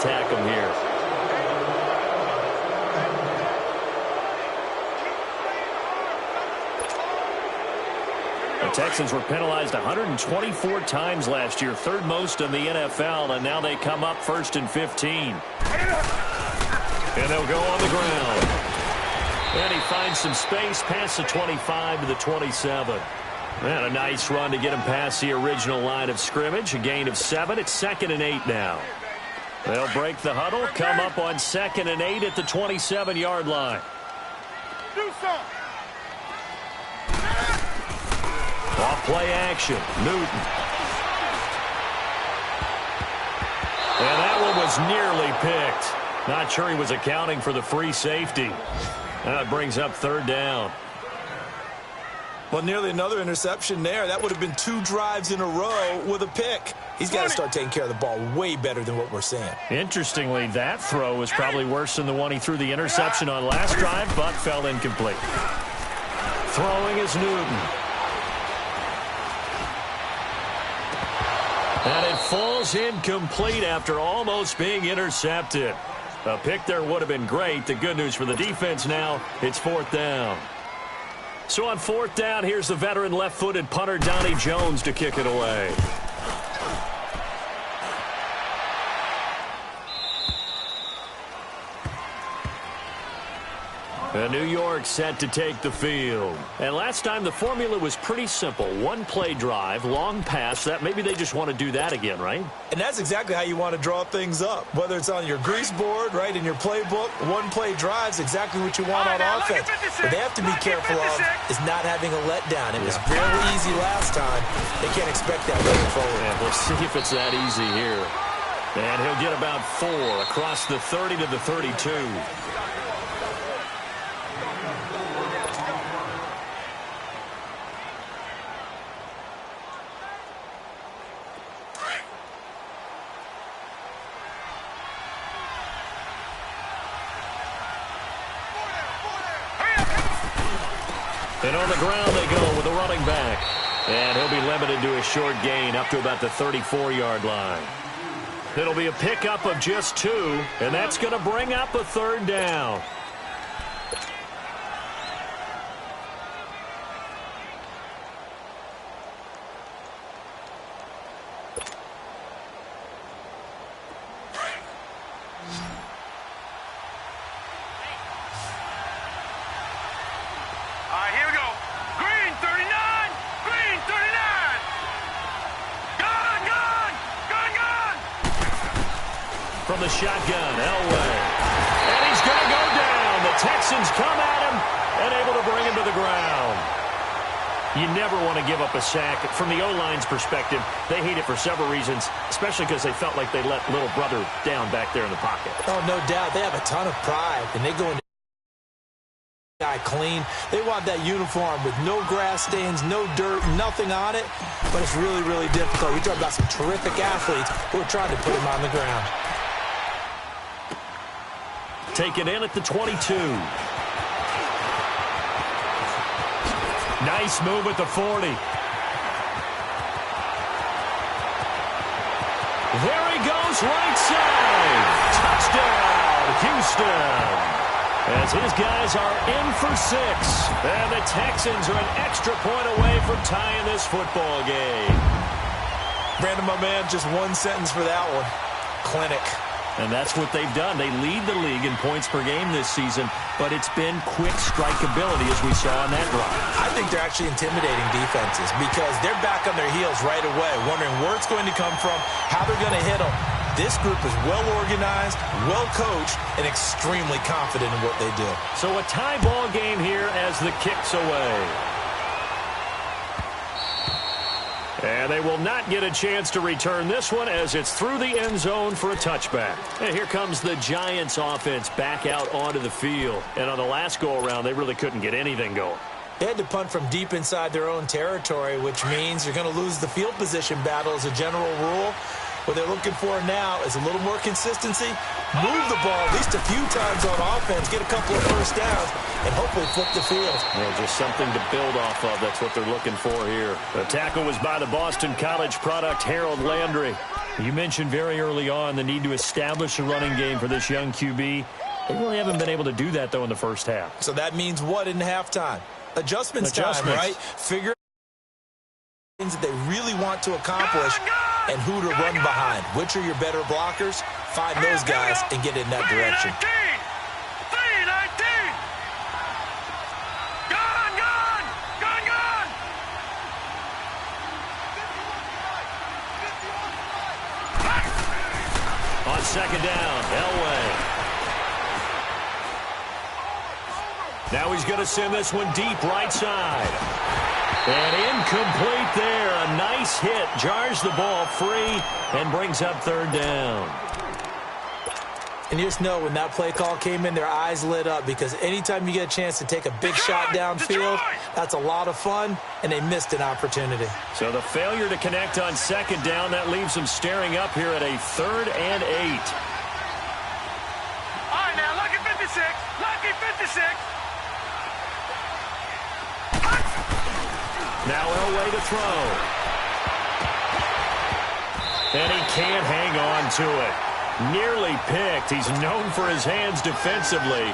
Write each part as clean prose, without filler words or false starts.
attack them here. The Texans were penalized 124 times last year, third most in the NFL, and now they come up 1st and 15. And they'll go on the ground. And he finds some space past the 25 to the 27. And a nice run to get him past the original line of scrimmage. A gain of 7. It's 2nd and 8 now. They'll break the huddle, come up on 2nd and 8 at the 27-yard line. Off play action. Newton. And that one was nearly picked. Not sure he was accounting for the free safety. That brings up 3rd down. Well, nearly another interception there. That would have been 2 drives in a row with a pick. He's got to start taking care of the ball way better than what we're seeing. Interestingly, that throw was probably worse than the one he threw the interception on last drive, but fell incomplete. Throwing is Newton. And it falls incomplete after almost being intercepted. A pick there would have been great. The good news for the defense now, it's 4th down. So on 4th down, here's the veteran left-footed punter Donnie Jones to kick it away. And New York set to take the field. And last time the formula was pretty simple. 1-play drive, long pass. That maybe they just want to do that again, right? And that's exactly how you want to draw things up. Whether it's on your grease board, right, in your playbook, 1-play drive's exactly what you want on offense. What they have to be careful of is not having a letdown. It was fairly easy last time. They can't expect that moving forward. Yeah, we'll see if it's that easy here. And he'll get about 4 across the 30 to the 32. And on the ground they go with a running back. And he'll be limited to a short gain up to about the 34-yard line. It'll be a pickup of just 2, and that's going to bring up a 3rd down. From the shotgun, Elway. And he's going to go down. The Texans come at him and able to bring him to the ground. You never want to give up a sack. From the O-line's perspective, they hate it for several reasons, especially because they felt like they let little brother down back there in the pocket. Oh, no doubt. They have a ton of pride, and they go into guy clean. They want that uniform with no grass stains, no dirt, nothing on it, but it's really, really difficult. We talk about some terrific athletes who are trying to put him on the ground. Taken in at the 22. Nice move at the 40. There he goes, right side. Touchdown, Houston. As his guys are in for 6. And the Texans are an extra point away from tying this football game. Brandon, my man, just one sentence for that one. Clinic. And that's what they've done. They lead the league in points per game this season, but it's been quick strikeability as we saw on that drive. I think they're actually intimidating defenses because they're back on their heels right away, wondering where it's going to come from, how they're going to hit them. This group is well-organized, well-coached, and extremely confident in what they do. So a tie ball game here as the kick's away. And they will not get a chance to return this one as it's through the end zone for a touchback. And here comes the Giants offense back out onto the field. And on the last go-around, they really couldn't get anything going. They had to punt from deep inside their own territory, which means you're going to lose the field position battle as a general rule. What they're looking for now is a little more consistency, move the ball at least a few times on offense, get a couple of first downs, and hopefully flip the field. Yeah, just something to build off of. That's what they're looking for here. The tackle was by the Boston College product, Harold Landry. You mentioned very early on the need to establish a running game for this young QB. They really haven't been able to do that, though, in the first half. So that means what in halftime? Adjustments time, right? Figure out things that they really want to accomplish and who to run behind. Which are your better blockers? Find those guys and get in that direction. On second down, Elway. Now he's going to send this one deep right side. And incomplete there. A nice hit. Jars the ball free and brings up third down. And you just know when that play call came in, their eyes lit up because anytime you get a chance to take a big shot downfield, that's a lot of fun, and they missed an opportunity. So the failure to connect on second down, that leaves them staring up here at a 3rd and 8. All right, now, lucky 56. Lucky 56. Now Elway to throw. And he can't hang on to it. Nearly picked. He's known for his hands defensively,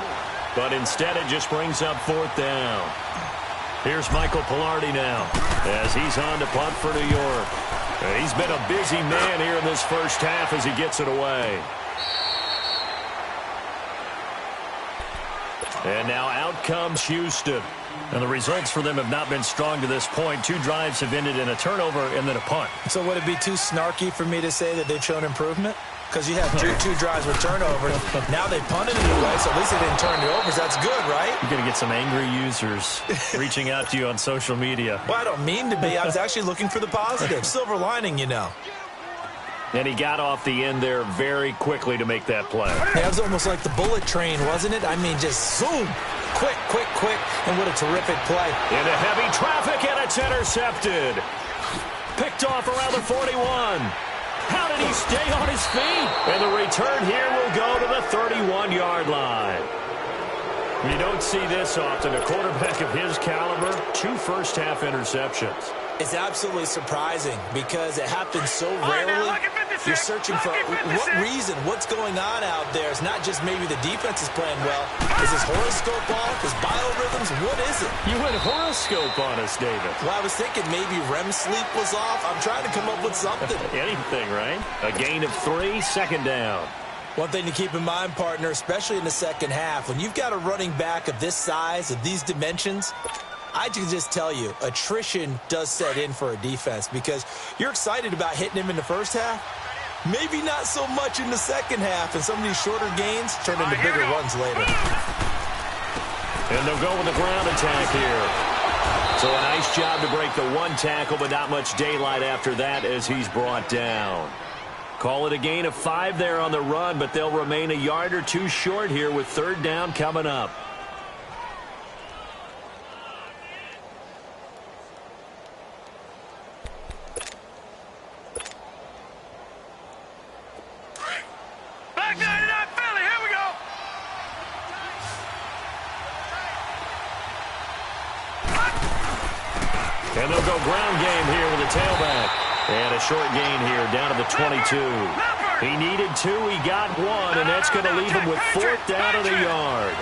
but instead it just brings up 4th down. Here's Michael Pilardi now as he's on to punt for New York. And he's been a busy man here in this first half as he gets it away. And now out comes Houston. And the results for them have not been strong to this point. 2 drives have ended in a turnover and then a punt. So would it be too snarky for me to say that they've shown improvement? Because you have two drives with turnovers. Now they punted it away, so at least they didn't turn the overs. That's good, right? You're going to get some angry users reaching out to you on social media. Well, I don't mean to be. I was actually looking for the positive. Silver lining, you know. And he got off the end there very quickly to make that play. Yeah, it was almost like the bullet train, wasn't it? I mean, just zoom. Quick, quick, quick. And what a terrific play. Into heavy traffic, and it's intercepted. Picked off around the 41. How did he stay on his feet? And the return here will go to the 31-yard line. You don't see this often. A quarterback of his caliber, 2 first-half interceptions. It's absolutely surprising because it happens so rarely. You're searching for what reason, what's going on out there. It's not just maybe the defense is playing well. Is his horoscope off? His biorhythms? What is it? You went horoscope on us, David. Well, I was thinking maybe REM sleep was off. I'm trying to come up with something. Anything, right? A gain of 3, second down. One thing to keep in mind, partner, especially in the second half, when you've got a running back of this size, of these dimensions, I can just tell you, attrition does set in for a defense because you're excited about hitting him in the first half. Maybe not so much in the second half, and some of these shorter gains turn into bigger runs later. And they'll go with the ground attack here. So a nice job to break the 1 tackle, but not much daylight after that as he's brought down. Call it a gain of 5 there on the run, but they'll remain a yard or 2 short here with 3rd down coming up. And they'll go ground game here with a tailback. And a short gain here down to the 22. He needed 2, he got 1, and that's going to leave him with 4th down of the yard.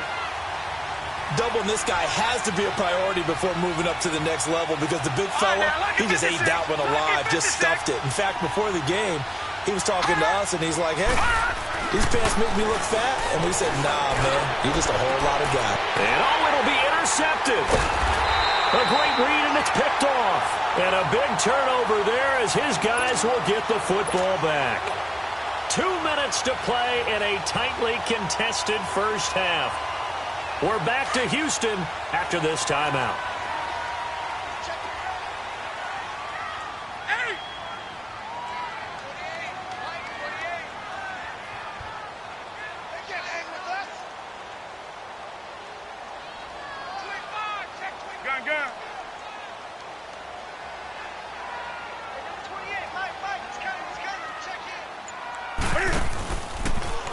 Doubling this guy has to be a priority before moving up to the next level because the big fella, he just ate that one alive, just stuffed it. In fact, before the game, he was talking to us, and he's like, hey, these pants make me look fat. And we said, nah, man, you're just a whole lot of guy. And it'll be intercepted. A great read, and it's picked off. And a big turnover there as his guys will get the football back. 2 minutes to play in a tightly contested first half. We're back to Houston after this timeout.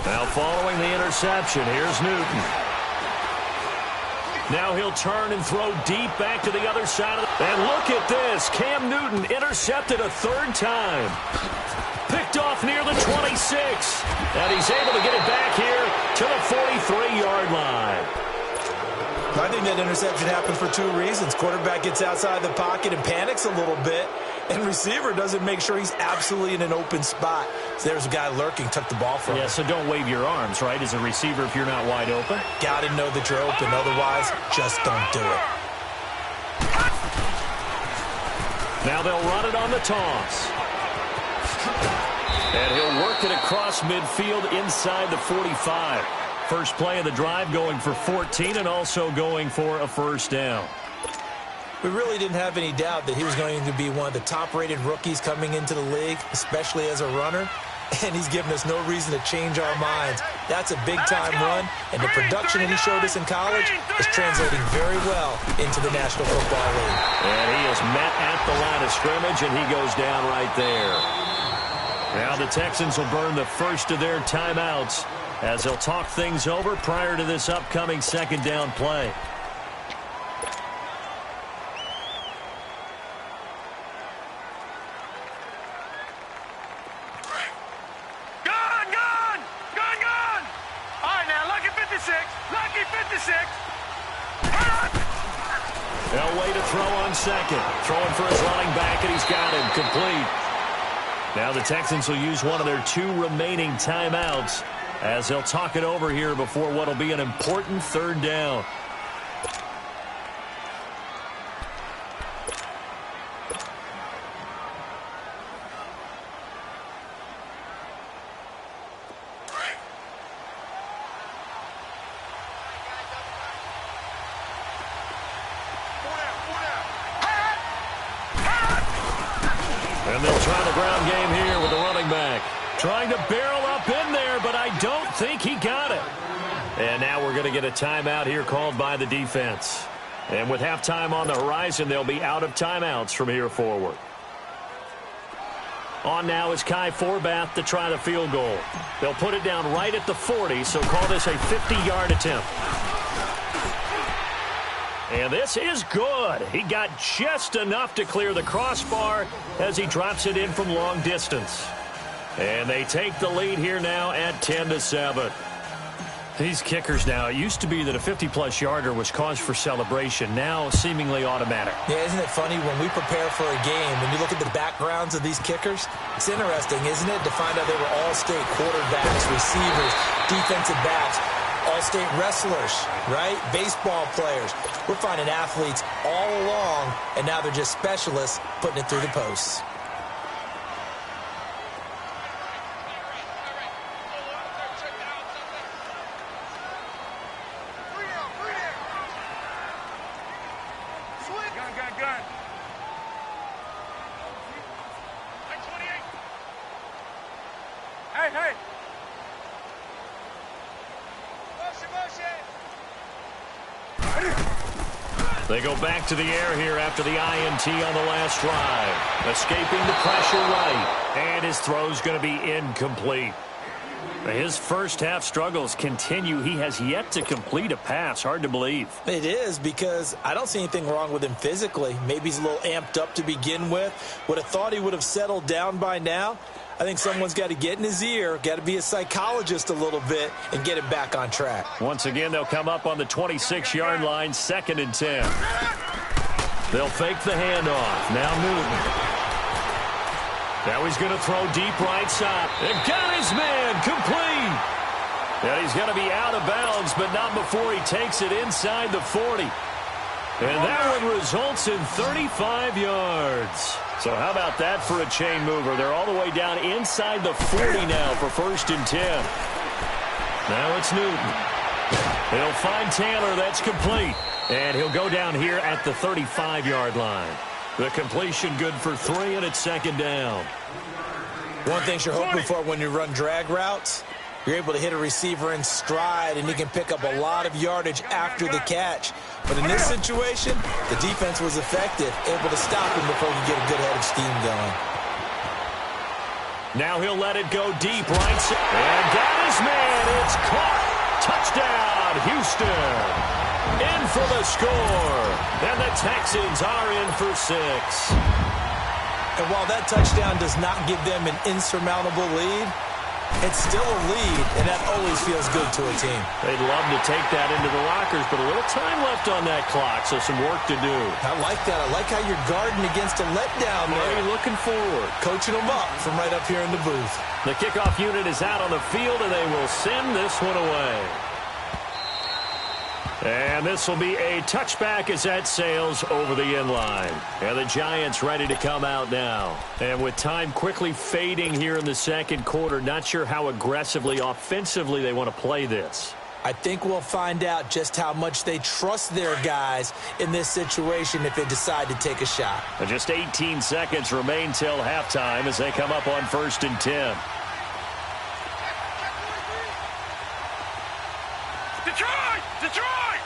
Now following the interception, here's Newton. Now he'll turn and throw deep back to the other side of the... And look at this. Cam Newton intercepted a 3rd time. Picked off off near the 26. And he's able to get it back here to the 43-yard line. I think that interception happened for two reasons. Quarterback gets outside the pocket and panics a little bit, and receiver doesn't make sure he's absolutely in an open spot. So there's a guy lurking, took the ball from him. Yeah, so don't wave your arms, right, as a receiver if you're not wide open. Got to know that you're open. Otherwise, just don't do it. Now they'll run it on the toss. And he'll work it across midfield inside the 45. First play of the drive going for 14 and also going for a first down. We really didn't have any doubt that he was going to be one of the top-rated rookies coming into the league, especially as a runner. And he's given us no reason to change our minds. That's a big-time run, and the production that he showed us in college is translating very well into the National Football League. And he is met at the line of scrimmage, and he goes down right there. Now the Texans will burn the first of their timeouts as they'll talk things over prior to this upcoming second down play. They'll wait to throw on second. Throwing for his running back, and he's got him complete. Now the Texans will use one of their two remaining timeouts as they'll talk it over here before what will be an important third down. And they'll try the ground game here with the running back. Trying to barrel up in there, but I don't think he got it. And now we're going to get a timeout here called by the defense. And with halftime on the horizon, they'll be out of timeouts from here forward. On now is Kai Forbath to try the field goal. They'll put it down right at the 40, so call this a 50-yard attempt. And this is good. He got just enough to clear the crossbar as he drops it in from long distance. And they take the lead here now at 10-7. These kickers now, it used to be that a 50-plus yarder was cause for celebration. Now seemingly automatic. Yeah, isn't it funny when we prepare for a game, when you look at the backgrounds of these kickers, it's interesting, isn't it, to find out they were all-state quarterbacks, receivers, defensive backs, all-state wrestlers, right? Baseball players. We're finding athletes all along, and now they're just specialists putting it through the posts. Gun. Hey. They go back to the air here after the INT on the last drive. Escaping the pressure right. And his throw's going to be incomplete. His first half struggles continue. He has yet to complete a pass. Hard to believe. It is, because I don't see anything wrong with him physically. Maybe he's a little amped up to begin with. Would have thought he would have settled down by now. I think someone's got to get in his ear, got to be a psychologist a little bit, and get him back on track. Once again, they'll come up on the 26-yard line, 2nd and 10. They'll fake the handoff. Now Newton. Now he's going to throw deep right side. And got his man complete. And he's going to be out of bounds, but not before he takes it inside the 40. And that one results in 35 yards. So how about that for a chain mover? They're all the way down inside the 40 now for 1st and 10. Now it's Newton. He'll find Taylor. That's complete. And he'll go down here at the 35-yard line. The completion good for 3, and it's 2nd down. One thing you're hoping for when you run drag routes, you're able to hit a receiver in stride, and he can pick up a lot of yardage after the catch. But in this situation, the defense was effective, able to stop him before he could get a good head of steam going. Now he'll let it go deep right side. And got his man. It's caught. Touchdown, Houston. In for the score. And the Texans are in for 6. And while that touchdown does not give them an insurmountable lead, it's still a lead, and that always feels good to a team. They'd love to take that into the lockers, but a little time left on that clock, so some work to do. I like that. I like how you're guarding against a letdown there. Already looking forward. Coaching them up from right up here in the booth. The kickoff unit is out on the field, and they will send this one away. And this will be a touchback as that sails over the end line. And the Giants ready to come out now. And with time quickly fading here in the second quarter, not sure how aggressively, offensively they want to play this. I think we'll find out just how much they trust their guys in this situation if they decide to take a shot. And just 18 seconds remain till halftime as they come up on 1st and 10. Detroit! Detroit!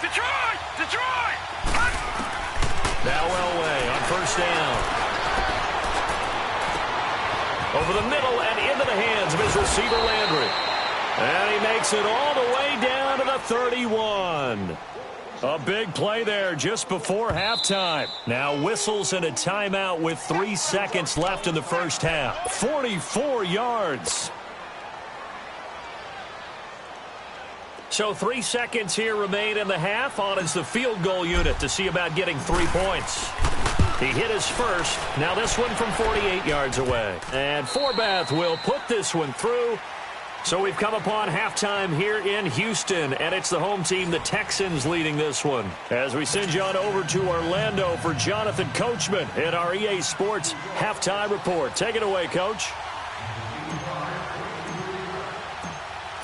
Detroit! Detroit! Now Elway on 1st down. Over the middle and into the hands of his receiver Landry. And he makes it all the way down to the 31. A big play there just before halftime. Now whistles and a timeout with 3 seconds left in the first half. 44 yards. So 3 seconds here remain in the half. On is the field goal unit to see about getting 3 points. He hit his first. Now this one from 48 yards away. And Forbath will put this one through. So we've come upon halftime here in Houston, and it's the home team, the Texans, leading this one. As we send you on over to Orlando for Jonathan Coachman in our EA Sports Halftime Report. Take it away, Coach.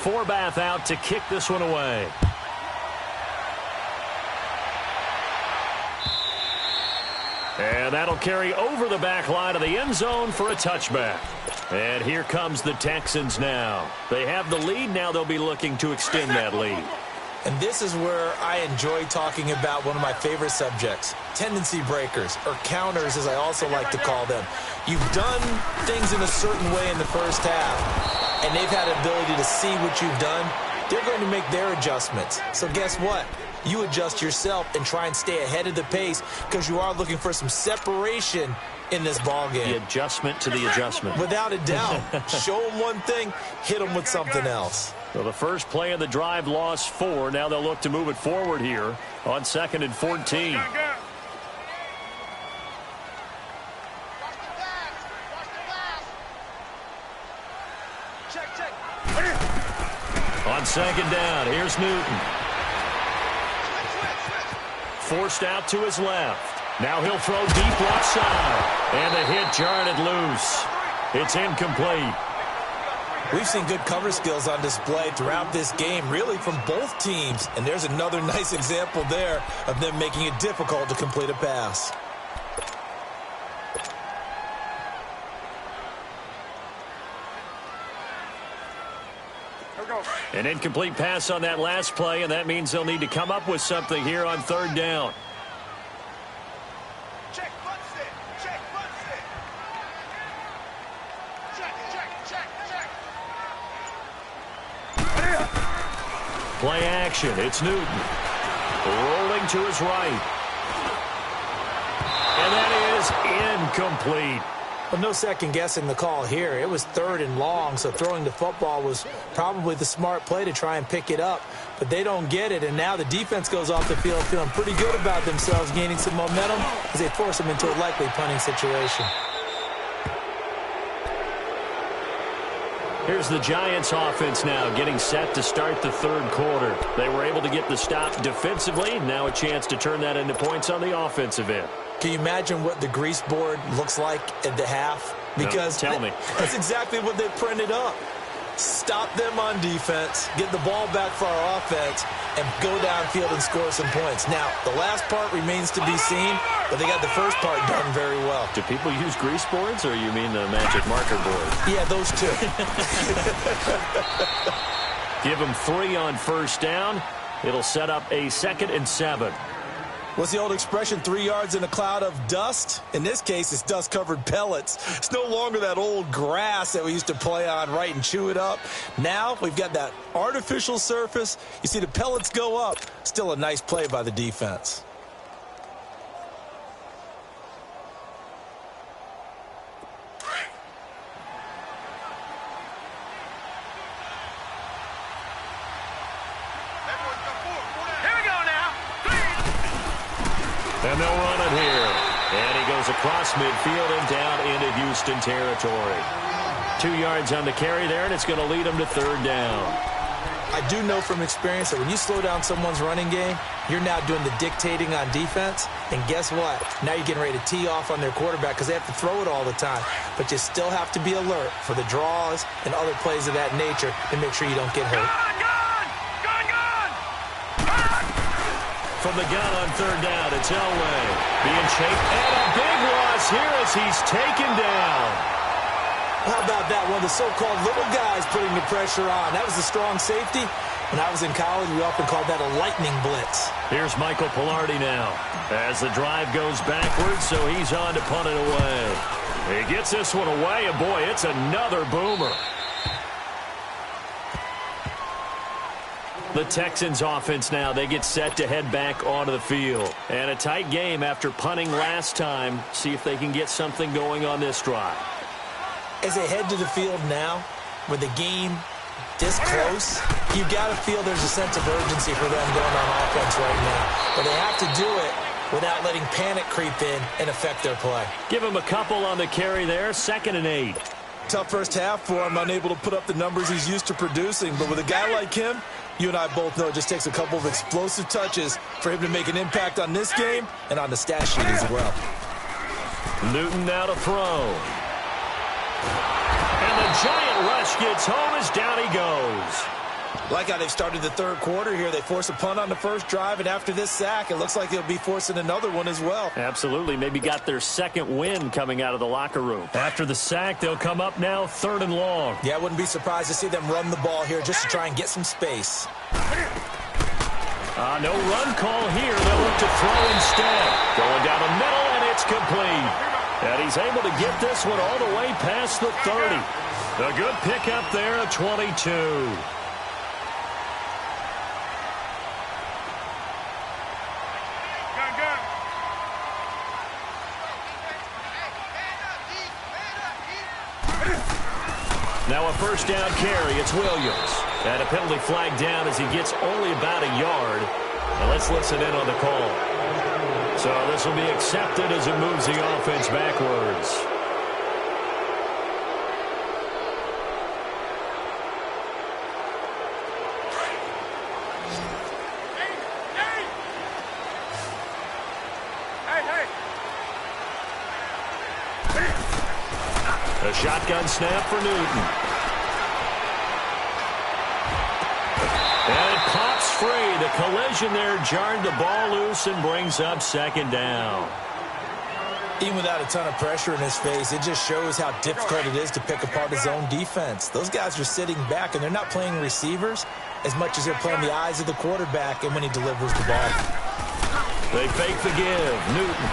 Forbath out to kick this one away. And that'll carry over the back line of the end zone for a touchback. And here comes the Texans now. They have the lead. Now they'll be looking to extend that lead. And this is where I enjoy talking about one of my favorite subjects, tendency breakers, or counters as I also like to call them. You've done things in a certain way in the first half, and they've had the ability to see what you've done. They're going to make their adjustments. So guess what? You adjust yourself and try and stay ahead of the pace because you are looking for some separation in this ball game. The adjustment to the adjustment. Without a doubt. Show them one thing, hit them with something else. So the first play of the drive lost 4. Now they'll look to move it forward here on 2nd and 14. On 2nd down, here's Newton. Forced out to his left. Now he'll throw deep left side. And the hit jarred it loose. It's incomplete. We've seen good cover skills on display throughout this game, really from both teams. And there's another nice example there of them making it difficult to complete a pass. An incomplete pass on that last play, and that means they'll need to come up with something here on 3rd down. Check, punch it. Check, punch it. Check. Play action. It's Newton. Rolling to his right. And that is incomplete. Well, no second guessing the call here. It was 3rd and long, so throwing the football was probably the smart play to try and pick it up. But they don't get it, and now the defense goes off the field feeling pretty good about themselves, gaining some momentum as they force them into a likely punting situation. Here's the Giants offense now getting set to start the 3rd quarter. They were able to get the stop defensively. Now a chance to turn that into points on the offensive end. Can you imagine what the grease board looks like at the half? Because no, tell me. That's exactly what they printed up. Stop them on defense, get the ball back for our offense, and go downfield and score some points. Now, the last part remains to be seen, but they got the first part done very well. Do people use grease boards, or you mean the magic marker board? Yeah, those two. Give them 3 on 1st down. It'll set up a 2nd and 7. What's the old expression, 3 yards in a cloud of dust? In this case, it's dust-covered pellets. It's no longer that old grass that we used to play on, right, and chew it up. Now we've got that artificial surface. You see the pellets go up. Still a nice play by the defense. And they'll run it here. And he goes across midfield and down into Houston territory. 2 yards on the carry there, and it's going to lead them to third down. I do know from experience that when you slow down someone's running game, you're now doing the dictating on defense. And guess what? Now you're getting ready to tee off on their quarterback because they have to throw it all the time. But you still have to be alert for the draws and other plays of that nature to make sure you don't get hurt. From the gun on third down, it's Elway being chased. And a big loss here as he's taken down. How about that? One of the so-called little guys putting the pressure on. That was a strong safety. When I was in college, we often called that a lightning blitz. Here's Michael Pilardi now as the drive goes backwards, so he's on to punt it away. He gets this one away, and boy, it's another boomer. The Texans offense now, they get set to head back onto the field. And a tight game after punting last time. See if they can get something going on this drive. As they head to the field now, with the game this close, you've got to feel there's a sense of urgency for them going on offense right now. But they have to do it without letting panic creep in and affect their play. Give him a couple on the carry there, 2nd and 8. Tough first half for him, unable to put up the numbers he's used to producing. But with a guy like him, you and I both know it just takes a couple of explosive touches for him to make an impact on this game and on the stat sheet as well. Newton now to throw. And the giant rush gets home as down he goes. Like how they've started the third quarter here. They force a punt on the first drive, and after this sack, it looks like they'll be forcing another one as well. Absolutely. Maybe got their second win coming out of the locker room. After the sack, they'll come up now 3rd and long. Yeah, I wouldn't be surprised to see them run the ball here just to try and get some space. No run call here. They'll look to throw instead. Going down the middle, and it's complete. And he's able to get this one all the way past the 30. A good pickup there at 22. Now a first down carry. It's Williams. And a penalty flag down as he gets only about a yard. Now let's listen in on the call. So this will be accepted as it moves the offense backwards. A shotgun snap for Newton. And it pops free. The collision there jarred the ball loose and brings up 2nd down. Even without a ton of pressure in his face, it just shows how difficult it is to pick apart his own defense. Those guys are sitting back, and they're not playing receivers as much as they're playing the eyes of the quarterback and when he delivers the ball. They fake the give. Newton.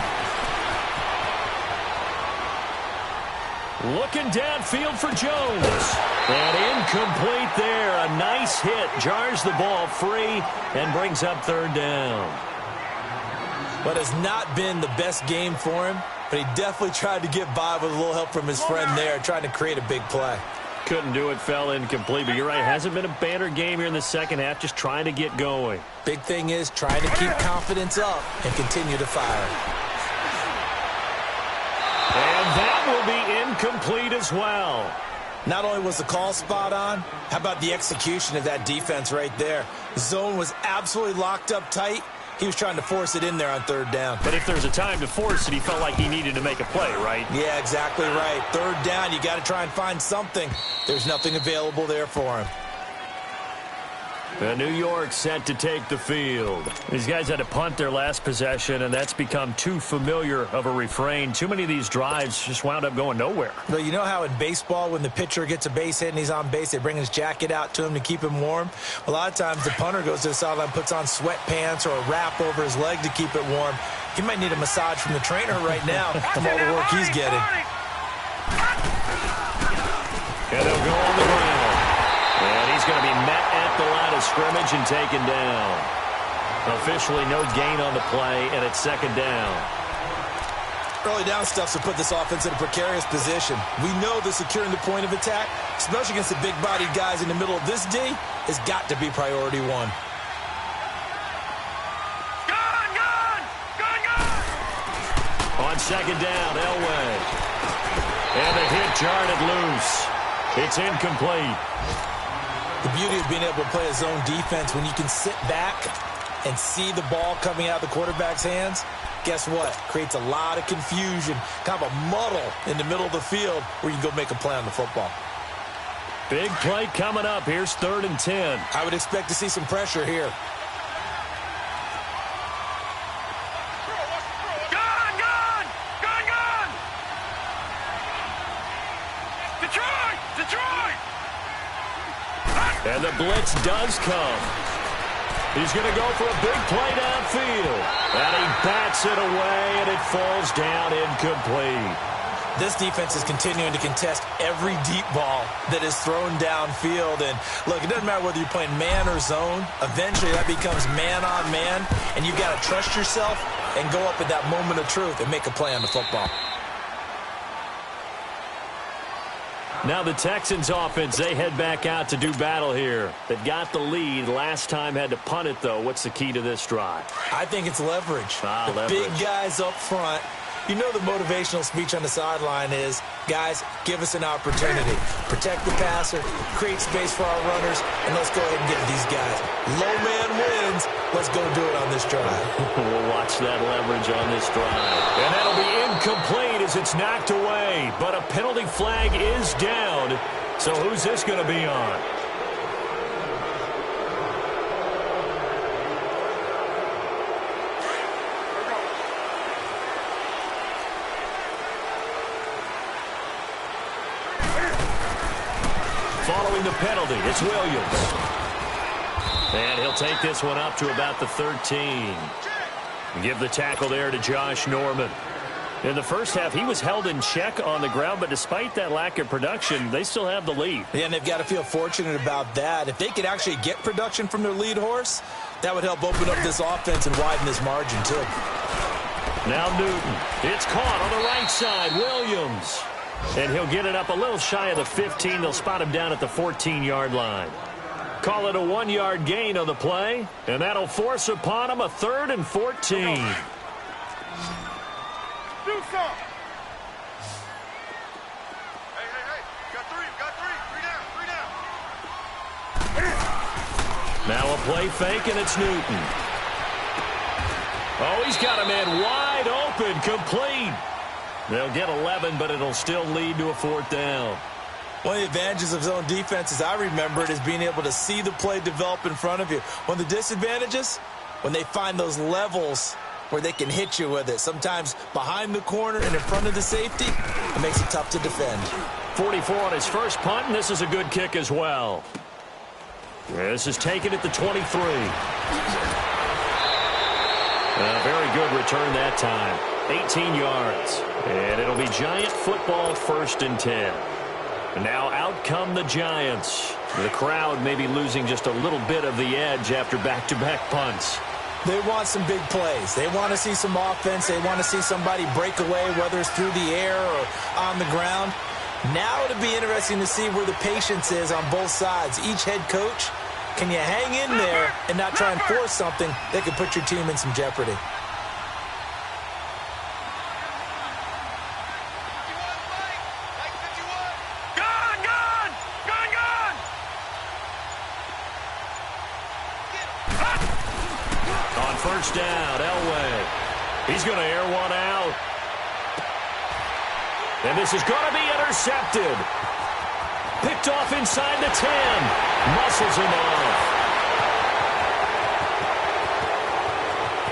Looking downfield for Jones. And incomplete there. A nice hit. Jars the ball free and brings up 3rd down. But has not been the best game for him, but he definitely tried to get by with a little help from his friend there, trying to create a big play. Couldn't do it, fell incomplete. But you're right, hasn't been a banner game here in the second half, just trying to get going. Big thing is trying to keep confidence up and continue to fire. And that will be incomplete as well. Not only was the call spot on, how about the execution of that defense right there? The zone was absolutely locked up tight. He was trying to force it in there on 3rd down. But if there's a time to force it, he felt like he needed to make a play, right? Yeah, exactly right. 3rd down, you got to try and find something. There's nothing available there for him. And New York set to take the field. These guys had to punt their last possession, and that's become too familiar of a refrain. Too many of these drives just wound up going nowhere. Well, you know how in baseball, when the pitcher gets a base hit and he's on base, they bring his jacket out to him to keep him warm? A lot of times the punter goes to the sideline, puts on sweatpants or a wrap over his leg to keep it warm. He might need a massage from the trainer right now from all the work he's getting. And they'll go on the ground. And he's going to be met at the line of scrimmage and taken down. Officially no gain on the play, and it's 2nd down. Early down stuff to put this offense in a precarious position. We know that securing the point of attack, especially against the big-bodied guys in the middle of this D, has got to be priority 1. second down. Elway. And the hit jarred it loose. It's incomplete. The beauty of being able to play a zone defense when you can sit back and see the ball coming out of the quarterback's hands, guess what? Creates a lot of confusion, kind of a muddle in the middle of the field where you can go make a play on the football. Big play coming up. Here's 3rd and 10. I would expect to see some pressure here. And the blitz does come. He's going to go for a big play downfield. And he bats it away, and it falls down incomplete. This defense is continuing to contest every deep ball that is thrown downfield. And, look, it doesn't matter whether you're playing man or zone. Eventually, that becomes man-on-man, and you've got to trust yourself and go up at that moment of truth and make a play on the football. Now the Texans offense, they head back out to do battle here. They've got the lead. Last time had to punt it, though. What's the key to this drive? I think it's leverage. Leverage. Big guys up front. You know the motivational speech on the sideline is, guys, give us an opportunity. Protect the passer, create space for our runners, and let's go ahead and get these guys. Low man wins. Let's go do it on this drive. We'll watch that leverage on this drive. And that'll be incomplete as it's knocked away. But a penalty flag is down. So who's this going to be on? Following the penalty, it's Williams. And he'll take this one up to about the 13. Give the tackle there to Josh Norman. In the first half, he was held in check on the ground, but despite that lack of production, they still have the lead. Yeah, and they've got to feel fortunate about that. If they could actually get production from their lead horse, that would help open up this offense and widen this margin, too. Now Newton. It's caught on the right side. Williams. And he'll get it up a little shy of the 15. They'll spot him down at the 14-yard line. Call it a 1-yard gain on the play, and that'll force upon him a 3rd and 14. Do some. Hey. Got three down. Now a play fake, and it's Newton. Oh, he's got a man wide open, complete. They'll get 11, but it'll still lead to a 4th down. One of the advantages of zone defense, as I remember it, is being able to see the play develop in front of you. One of the disadvantages, when they find those levels where they can hit you with it, sometimes behind the corner and in front of the safety, it makes it tough to defend. 44 on his first punt, and this is a good kick as well. This is taken at the 23. A very good return that time. 18 yards. And it'll be Giant football, 1st and 10. And now out come the Giants. The crowd may be losing just a little bit of the edge after back-to-back punts. They want some big plays. They want to see some offense. They want to see somebody break away, whether it's through the air or on the ground. Now it'll be interesting to see where the patience is on both sides. Each head coach, can you hang in there and not try and force something that could put your team in some jeopardy? First down, Elway. He's going to air one out. And this is going to be intercepted. Picked off inside the 10. Muscles him off.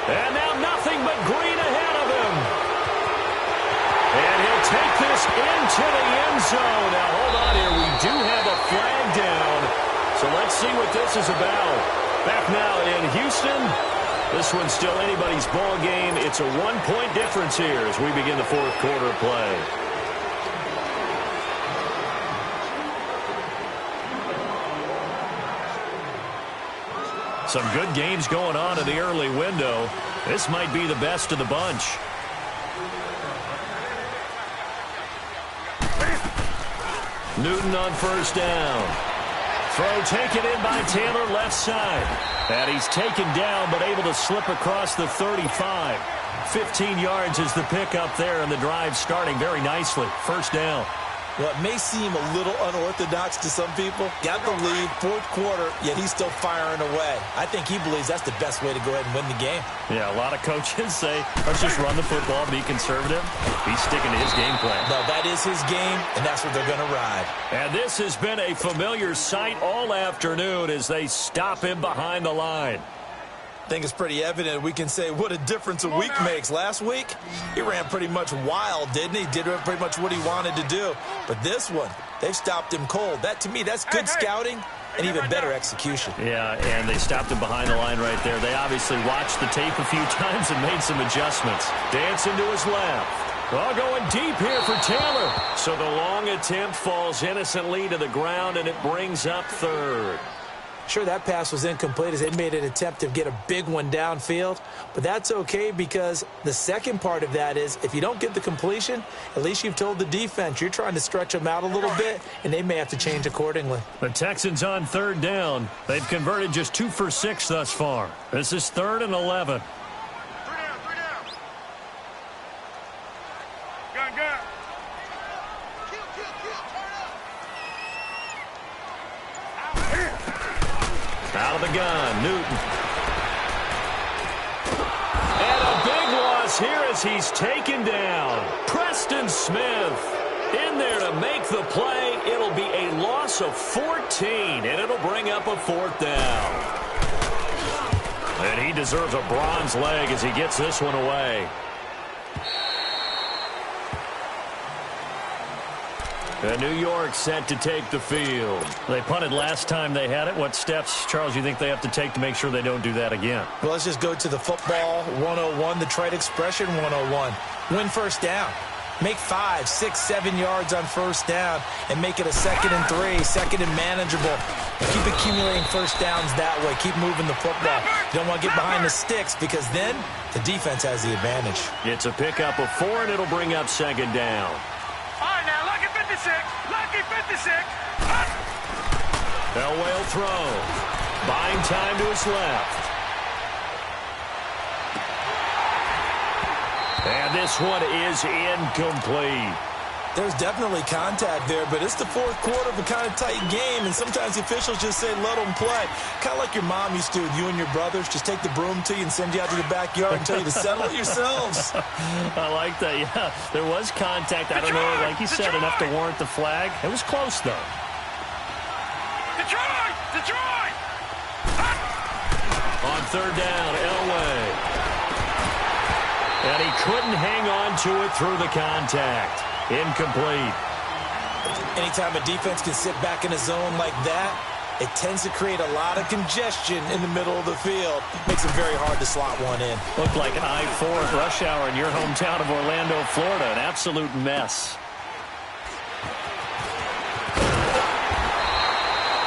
And now nothing but green ahead of him. And he'll take this into the end zone. Now, hold on here. We do have a flag down. So let's see what this is about. Back now in Houston. This one's still anybody's ball game. It's a 1-point difference here as we begin the 4th quarter of play. Some good games going on in the early window. This might be the best of the bunch. Newton on first down. Throw taken in by Taylor, left side. And he's taken down, but able to slip across the 35. 15 yards is the pickup there, and the drive starting very nicely. First down. Well, it may seem a little unorthodox to some people. Got the lead, fourth quarter, yet he's still firing away. I think he believes that's the best way to go ahead and win the game. Yeah, a lot of coaches say, let's just run the football, be conservative. He's sticking to his game plan. No, that is his game, and that's what they're going to ride. And this has been a familiar sight all afternoon as they stop him behind the line. I think it's pretty evident. We can say what a difference a week makes. Last week, he ran pretty much wild, didn't he? Did pretty much what he wanted to do. But this one, they've stopped him cold. That, to me, that's good scouting and even better execution. Yeah, and they stopped him behind the line right there. They obviously watched the tape a few times and made some adjustments. Dancing to his left. Well, going deep here for Taylor. So the long attempt falls innocently to the ground, and it brings up third. Sure, that pass was incomplete as they made an attempt to get a big one downfield. But that's okay because the second part of that is if you don't get the completion, at least you've told the defense you're trying to stretch them out a little bit, and they may have to change accordingly. The Texans on third down. They've converted just 2 for 6 thus far. This is 3rd and 11. 3 down. Gun. Out of the gun, Newton. And a big loss here as he's taken down. Preston Smith in there to make the play. It'll be a loss of 14, and it'll bring up a 4th down. And he deserves a bronze leg as he gets this one away. And New York set to take the field. They punted last time they had it. What steps, Charles, you think they have to take to make sure they don't do that again? Well, let's just go to the football 101, the trade expression 101. Win first down. Make 5, 6, 7 yards on first down and make it a 2nd and 3, 2nd and manageable. Keep accumulating first downs that way. Keep moving the football. You don't want to get behind the sticks because then the defense has the advantage. It's a pickup of 4, and it'll bring up 2nd down. All right, now, lucky 56. Lucky 56. Elway will throw. Buying time to his left. And this one is incomplete. There's definitely contact there, but it's the fourth quarter of a kind of tight game, and sometimes the officials just say, let them play. Kind of like your mom used to with you and your brothers. Just take the broom to you and send you out to the backyard and tell you to settle it yourselves. I like that, yeah. There was contact. I don't know, like you said, enough to warrant the flag. It was close, though. Detroit! On third down, Elway. And he couldn't hang on to it through the contact. Incomplete. Anytime a defense can sit back in a zone like that, it tends to create a lot of congestion in the middle of the field. Makes it very hard to slot one in. Looked like an I-4 rush hour in your hometown of Orlando, Florida. An absolute mess.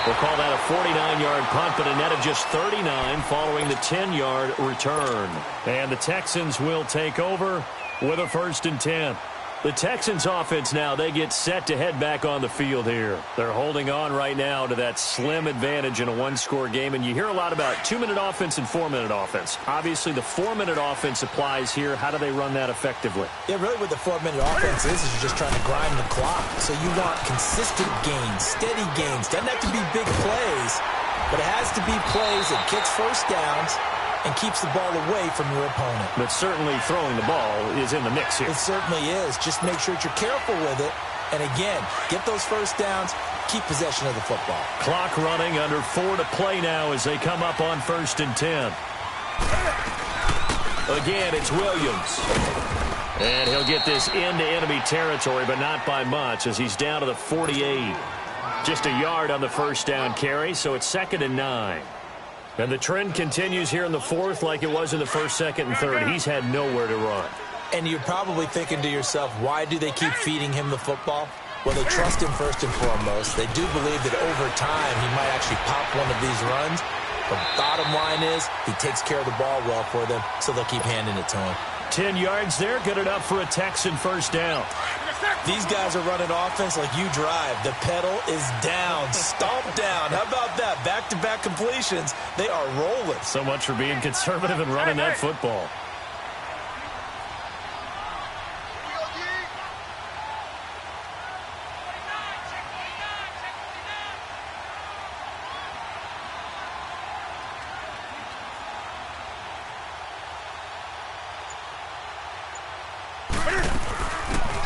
We'll call that a 49-yard punt, but a net of just 39 following the 10-yard return. And the Texans will take over with a 1st and 10. The Texans offense now, they get set to head back on the field here. They're holding on right now to that slim advantage in a one-score game, and you hear a lot about 2-minute offense and 4-minute offense. Obviously, the 4-minute offense applies here. How do they run that effectively? Yeah, really what the 4-minute offense is you're just trying to grind the clock. So you want consistent gains, steady gains. Doesn't have to be big plays, but it has to be plays that gets first downs and keeps the ball away from your opponent. But certainly throwing the ball is in the mix here. It certainly is. Just make sure that you're careful with it. And again, get those first downs, keep possession of the football. Clock running, under 4 to play now as they come up on 1st and 10. Again, it's Williams. And he'll get this into enemy territory, but not by much as he's down to the 48. Just a yard on the first down carry, so it's 2nd and 9. And the trend continues here in the 4th like it was in the 1st, 2nd, and 3rd. He's had nowhere to run. And you're probably thinking to yourself, why do they keep feeding him the football? Well, they trust him first and foremost. They do believe that over time he might actually pop one of these runs. But bottom line is he takes care of the ball well for them, so they'll keep handing it to him. 10 yards there, good enough for a Texan first down. These guys are running offense like you drive. The pedal is down, stomp down. How about that? Back-to-back completions. They are rolling. So much for being conservative and running that football.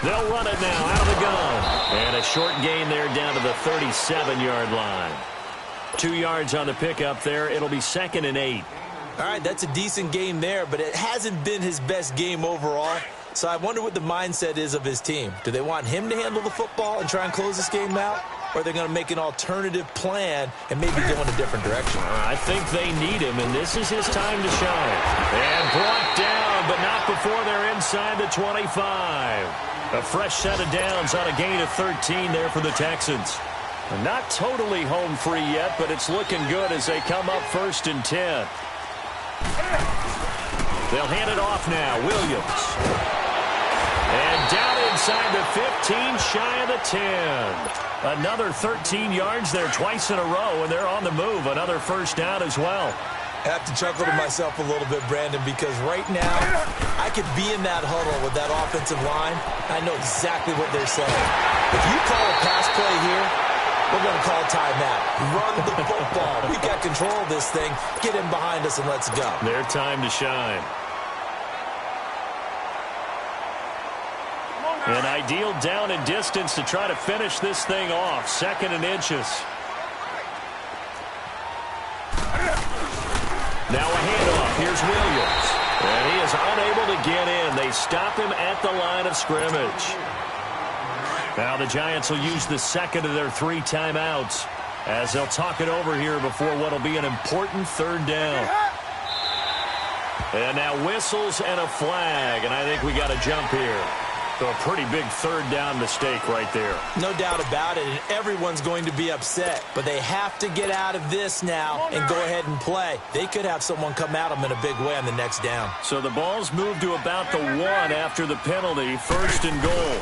They'll run it now out of the gun. And a short gain there down to the 37-yard line. 2 yards on the pickup there. It'll be 2nd and 8. All right, that's a decent game there, but it hasn't been his best game overall. So I wonder what the mindset is of his team. Do they want him to handle the football and try and close this game out? Or are they going to make an alternative plan and maybe go in a different direction? I think they need him, and this is his time to shine. And brought down, but not before they're inside the 25. A fresh set of downs on a gain of 13 there for the Texans. Not totally home free yet, but it's looking good as they come up 1st and 10. They'll hand it off now. Williams. And down inside the 15, shy of the 10. Another 13 yards there twice in a row, and they're on the move. Another first down as well. I have to chuckle to myself a little bit, Brandon, because right now I could be in that huddle with that offensive line. I know exactly what they're saying. If you call a pass play here, we're going to call a timeout. Run the football. We've got control of this thing. Get in behind us and let's go. Their time to shine. An ideal down and distance to try to finish this thing off. 2nd and inches. Now a handoff. Here's Williams. And he is unable to get in. They stop him at the line of scrimmage. Now the Giants will use the 2nd of their 3 timeouts as they'll talk it over here before what will be an important 3rd down. And now whistles and a flag, and I think we got a jump here. So a pretty big 3rd down mistake right there. No doubt about it, and everyone's going to be upset. But they have to get out of this now and go ahead and play. They could have someone come at them in a big way on the next down. So the ball's moved to about the 1 after the penalty, 1st and goal.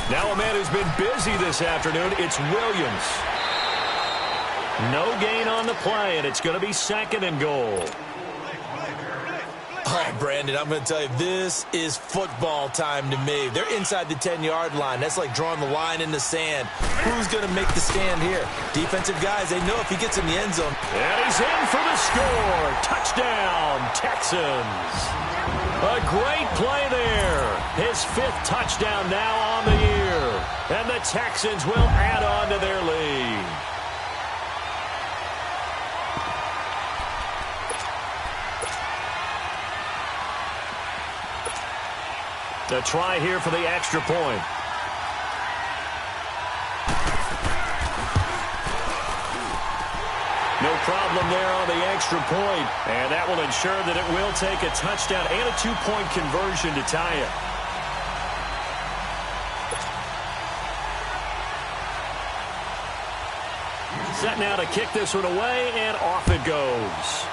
Now a man who's been busy this afternoon, it's Williams. No gain on the play, and it's going to be 2nd and goal. Oh, Brandon, I'm going to tell you, this is football time to me. They're inside the 10-yard line. That's like drawing the line in the sand. Who's going to make the stand here? Defensive guys, they know if he gets in the end zone. And he's in for the score. Touchdown, Texans. A great play there. His 5th touchdown now on the year. And the Texans will add on to their lead. A try here for the extra point. No problem there on the extra point. And that will ensure that it will take a touchdown and a 2-point conversion to tie it. Set now to kick this one away, and off it goes.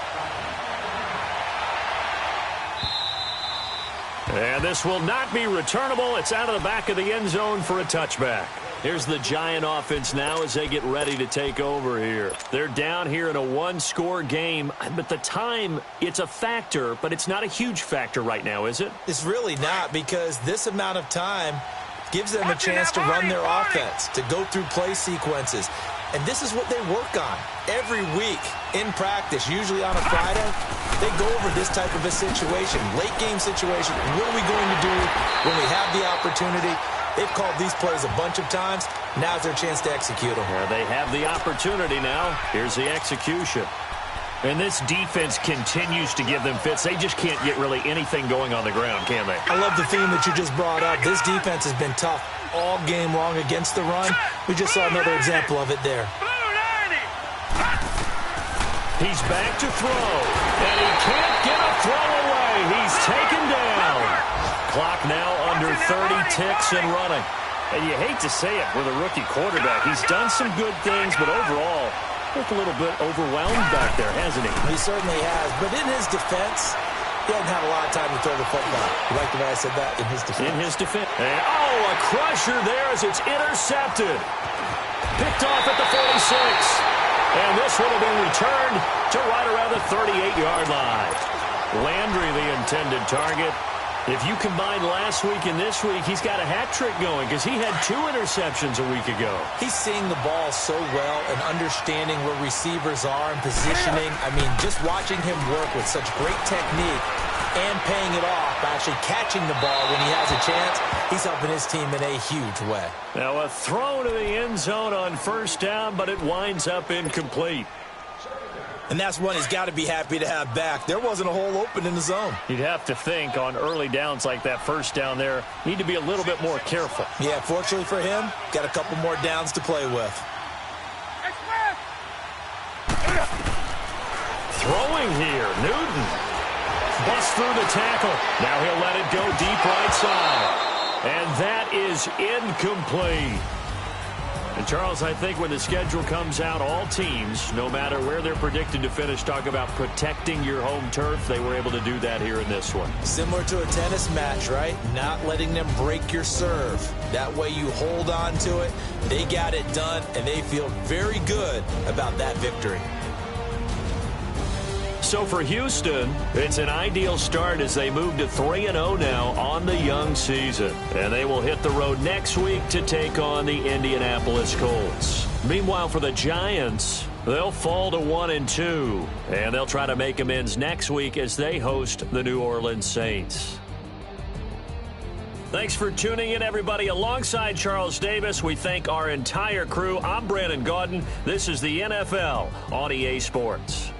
And this will not be returnable. It's out of the back of the end zone for a touchback. Here's the Giant offense now as they get ready to take over here. They're down here in a 1-score game, but the time, it's a factor, but it's not a huge factor right now, is it? It's really not, because this amount of time gives them a chance to run their offense, to go through play sequences. And this is what they work on every week in practice, usually on a Friday. They go over this type of a situation, late game situation. What are we going to do when we have the opportunity? They've called these plays a bunch of times. Now's their chance to execute them. They have the opportunity now. Here's the execution. And this defense continues to give them fits. They just can't get really anything going on the ground, can they? I love the theme that you just brought up. This defense has been tough all game long against the run. We just saw another example of it there. He's back to throw, and he can't get a throw away. He's taken down. Clock now under 30 ticks and running. And you hate to say it with a rookie quarterback. He's done some good things, but overall, looked a little bit overwhelmed back there, hasn't he? He certainly has. But in his defense, He doesn't have a lot of time to throw the football. You like the way I said that? In his defense. In his defense. And, a crusher there as it's intercepted. Picked off at the 46. And this one will be returned to right around the 38-yard line. Landry, the intended target. If you combine last week and this week, he's got a hat trick going because he had 2 interceptions a week ago. He's seeing the ball so well and understanding where receivers are and positioning. I mean, just watching him work with such great technique and paying it off by actually catching the ball when he has a chance, he's helping his team in a huge way. Now a throw to the end zone on first down, but it winds up incomplete. And that's one he's got to be happy to have back. There wasn't a hole open in the zone. You'd have to think on early downs like that first down there, need to be a little bit more careful. Yeah, fortunately for him, got a couple more downs to play with. Throwing here, Newton. Busts through the tackle. Now he'll let it go deep right side. And that is incomplete. And, Charles, I think when the schedule comes out, all teams, no matter where they're predicted to finish, talk about protecting your home turf. They were able to do that here in this one. Similar to a tennis match, right? Not letting them break your serve. That way you hold on to it. They got it done, and they feel very good about that victory. So for Houston, it's an ideal start as they move to 3-0 now on the young season. And they will hit the road next week to take on the Indianapolis Colts. Meanwhile, for the Giants, they'll fall to 1-2. And they'll try to make amends next week as they host the New Orleans Saints. Thanks for tuning in, everybody. Alongside Charles Davis, we thank our entire crew. I'm Brandon Gaudin. This is the NFL on EA Sports.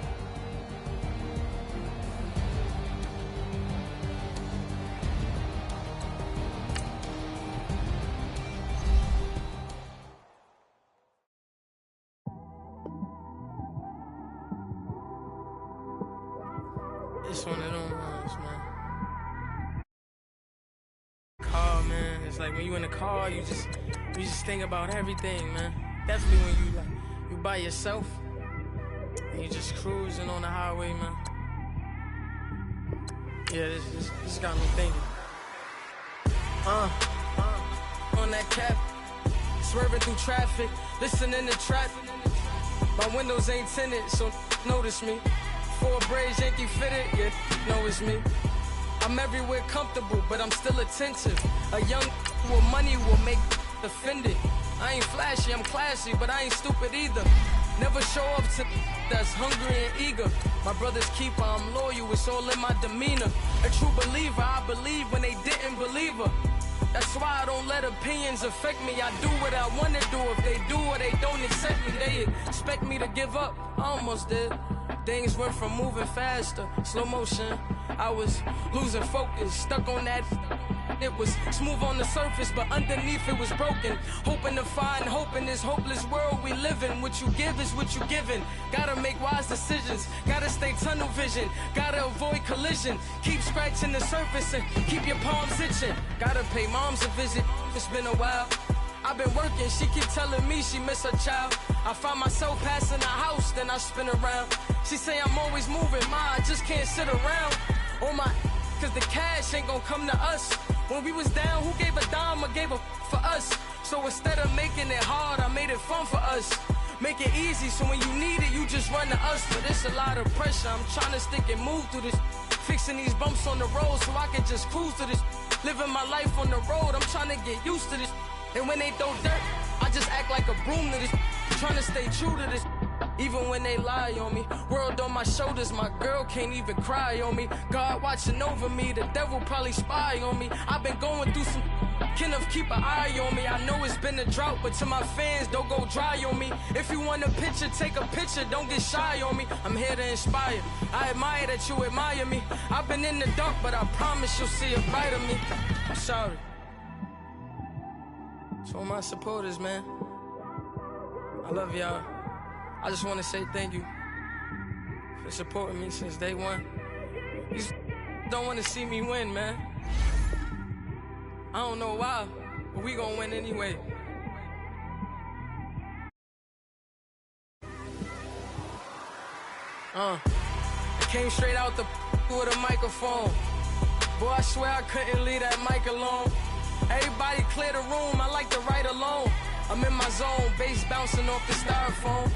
It's one of them ones, man. Car, man. It's like when you in the car, you just think about everything, man. Definitely when you by yourself and you just cruising on the highway, man. Yeah, this got me thinking. On that cap, swerving through traffic, listening to traffic. My windows ain't tinted, so notice me. 4 braids, Yankee fitted, yeah, know it's me. I'm everywhere comfortable, but I'm still attentive. A young with money will make offended. I ain't flashy, I'm classy, but I ain't stupid either. Never show up to that's hungry and eager. My brother's keeper, I'm loyal, it's all in my demeanor. A true believer, I believe when they didn't believe her. That's why I don't let opinions affect me. I do what I want to do. If they do or they don't accept me, they expect me to give up. I almost did. Things went from moving faster, slow motion. I was losing focus, stuck on that. It was smooth on the surface, but underneath it was broken. Hoping to find hope in this hopeless world we live in. What you give is what you given. Gotta make wise decisions. Gotta stay tunnel vision. Gotta avoid collision. Keep scratching the surface and keep your palms itching. Gotta pay moms a visit. It's been a while. I've been working, she keep telling me she miss her child. I find myself passing the house, then I spin around. She say I'm always moving, ma, I just can't sit around. Oh my, cause the cash ain't gonna come to us. When we was down, who gave a dime or gave a for us? So instead of making it hard, I made it fun for us. Make it easy, so when you need it, you just run to us. But it's a lot of pressure, I'm trying to stick and move through this. Fixing these bumps on the road so I can just cruise to this. Living my life on the road, I'm trying to get used to this. And when they throw dirt, I just act like a broom to this. Trying to stay true to this. Even when they lie on me. World on my shoulders, my girl can't even cry on me. God watching over me, the devil probably spy on me. I've been going through some. Kenneth, keep an eye on me. I know it's been a drought, but to my fans, don't go dry on me. If you want a picture, take a picture, don't get shy on me. I'm here to inspire. I admire that you admire me. I've been in the dark, but I promise you'll see a bright of me. I'm sorry. To all my supporters, man. I love y'all. I just want to say thank you for supporting me since day one. You don't want to see me win, man. I don't know why, but we gonna win anyway. Came straight out the with a microphone. Boy, I swear I couldn't leave that mic alone. Everybody clear the room, I like to write alone. I'm in my zone, bass bouncing off the styrofoam.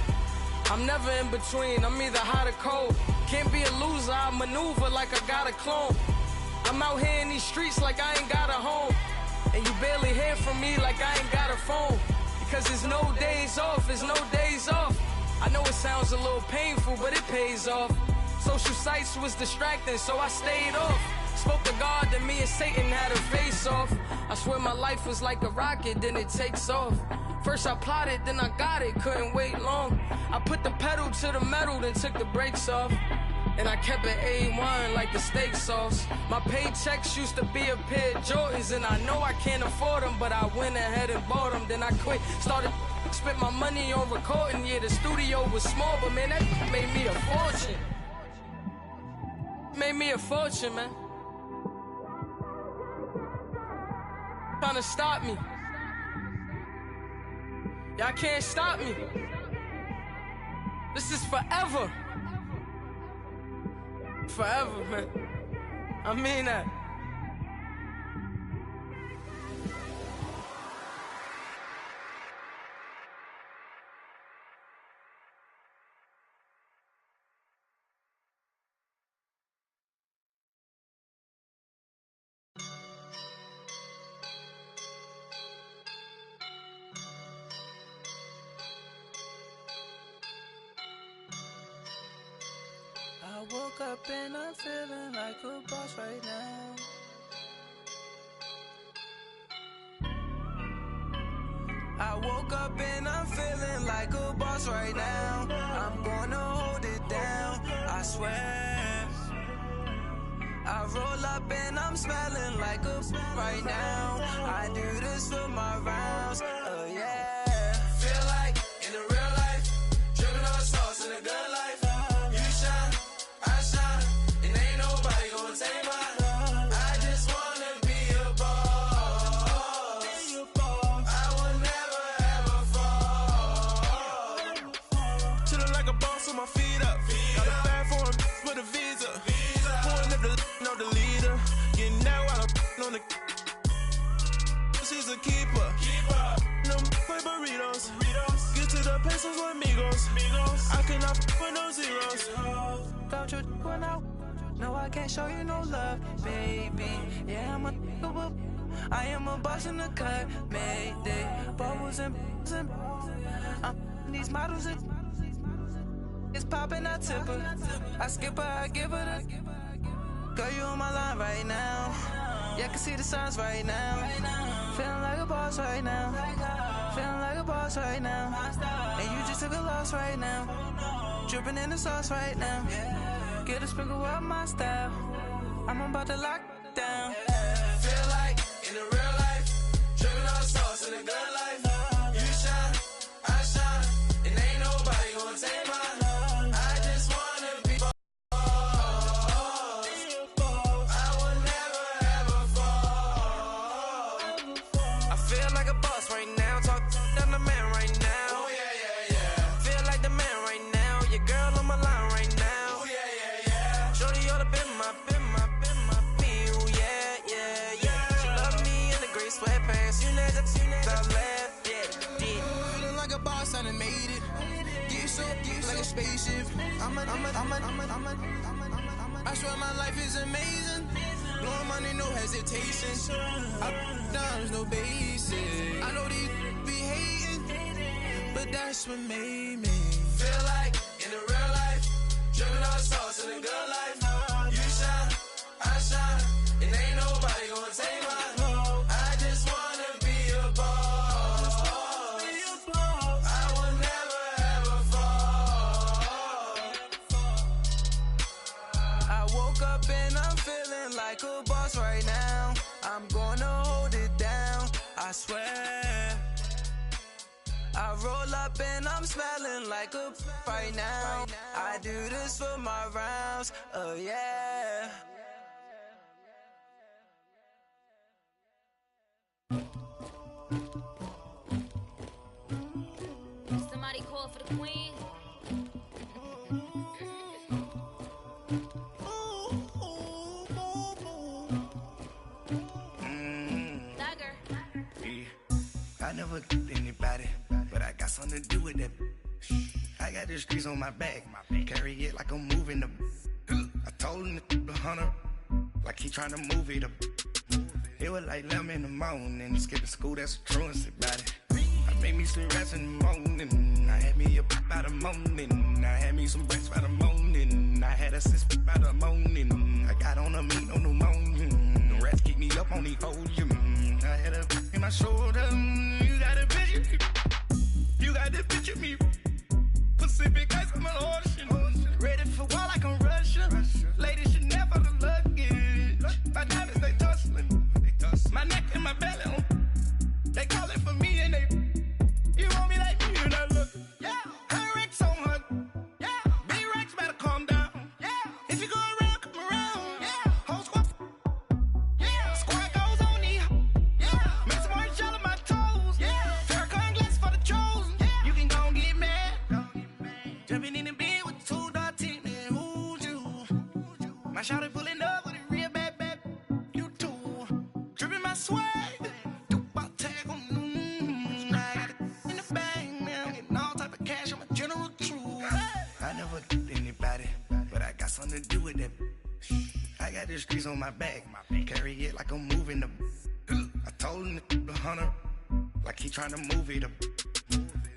I'm never in between, I'm either hot or cold. Can't be a loser, I maneuver like I got a clone. I'm out here in these streets like I ain't got a home. And you barely hear from me like I ain't got a phone. Because there's no days off, there's no days off. I know it sounds a little painful, but it pays off. Social sites was distracting, so I stayed off. Spoke to God, then me and Satan had a face off. I swear my life was like a rocket, then it takes off. First I plotted, then I got it, couldn't wait long. I put the pedal to the metal, then took the brakes off. And I kept it A1 like the steak sauce. My paychecks used to be a pair of Jordans, and I know I can't afford them, but I went ahead and bought them. Then I quit, started spent my money on recording. Yeah, the studio was small, but man, that made me a fortune. Made me a fortune, man. Trying to stop me. Y'all can't stop me. This is forever. Forever, man. I mean that. I woke up and I'm feeling like a boss right now. I woke up and I'm feeling like a boss right now. I'm gonna hold it down, I swear. I roll up and I'm smelling like a right now. I do this for my rounds, oh yeah. Feel like in the real life, dripping on sauce in a good life. She's a keeper. No burritos. Get to the pesos with amigos. I cannot with no zeros. Don't you run out? No, I can't show you no love, baby. Yeah, I am a boss in the cut. Mayday. Bubbles and these models. It's popping, I tip her. I skip her, I give her the. Girl, you on my line right now. Yeah, I can see the signs right now. Feeling like a boss right now. Feeling like a boss right now. And you just took a loss right now. Dripping in the sauce right now. Get a sprinkle up my style. I'm about to lock down. Feel like in the real life, dripping on sauce in a good life. You shine, I shine, and ain't nobody gonna take mine. I just wanna be. Spaceship. I swear my life is amazing. Blowing money, no hesitation. There's no basic. I know these be hating, but that's what made me feel like in the real life, dripping on sauce in a good life. You shine, I shine, and ain't nobody gonna take mine. I just wanna be a boss. I will never ever fall. I woke up and I'm feeling like a boss right now. I'm gonna hold it down, I swear. I roll up and I'm smelling like a right now. I do this for my rounds, oh yeah. Somebody call for the queen. never anybody, but I got something to do with that. I got the streets on my back, carry it like I'm moving them. I told him the hunter, like he trying to move it up. It was like 11 in the morning, skipping school, that's a truancy about it. I made me some rats in the morning, I had me a pop by the morning. I had me some breaks by the morning, I had a sis by the morning. I got on a meat on the morning, the rats keep me up on the podium. I had a in my shoulder, you got a picture, you got the picture me. Pacific ice on my ocean, ready for war like I'm Russia. Ladies should never the luggage, my diamonds they tussling, my neck and my belly on. They call it for me and they, you want me like me and I look, yeah. Her Rex on her, yeah. B-Rex better calm down, yeah. If you go around, come around, yeah. Whole squad, yeah. Squad goes on the, yeah. Make some orange gel on my toes, yeah. Farrakhan glass for the chosen, yeah. You can go and get mad, jumping in the bed with 2 dark teeth, man, who's you? My shawty pulling up with a real bad, you too. Dripping my swag. Something to do with that. I got the streets on my back, carry it like I'm moving them. I told him the hunter, like he trying to move it up.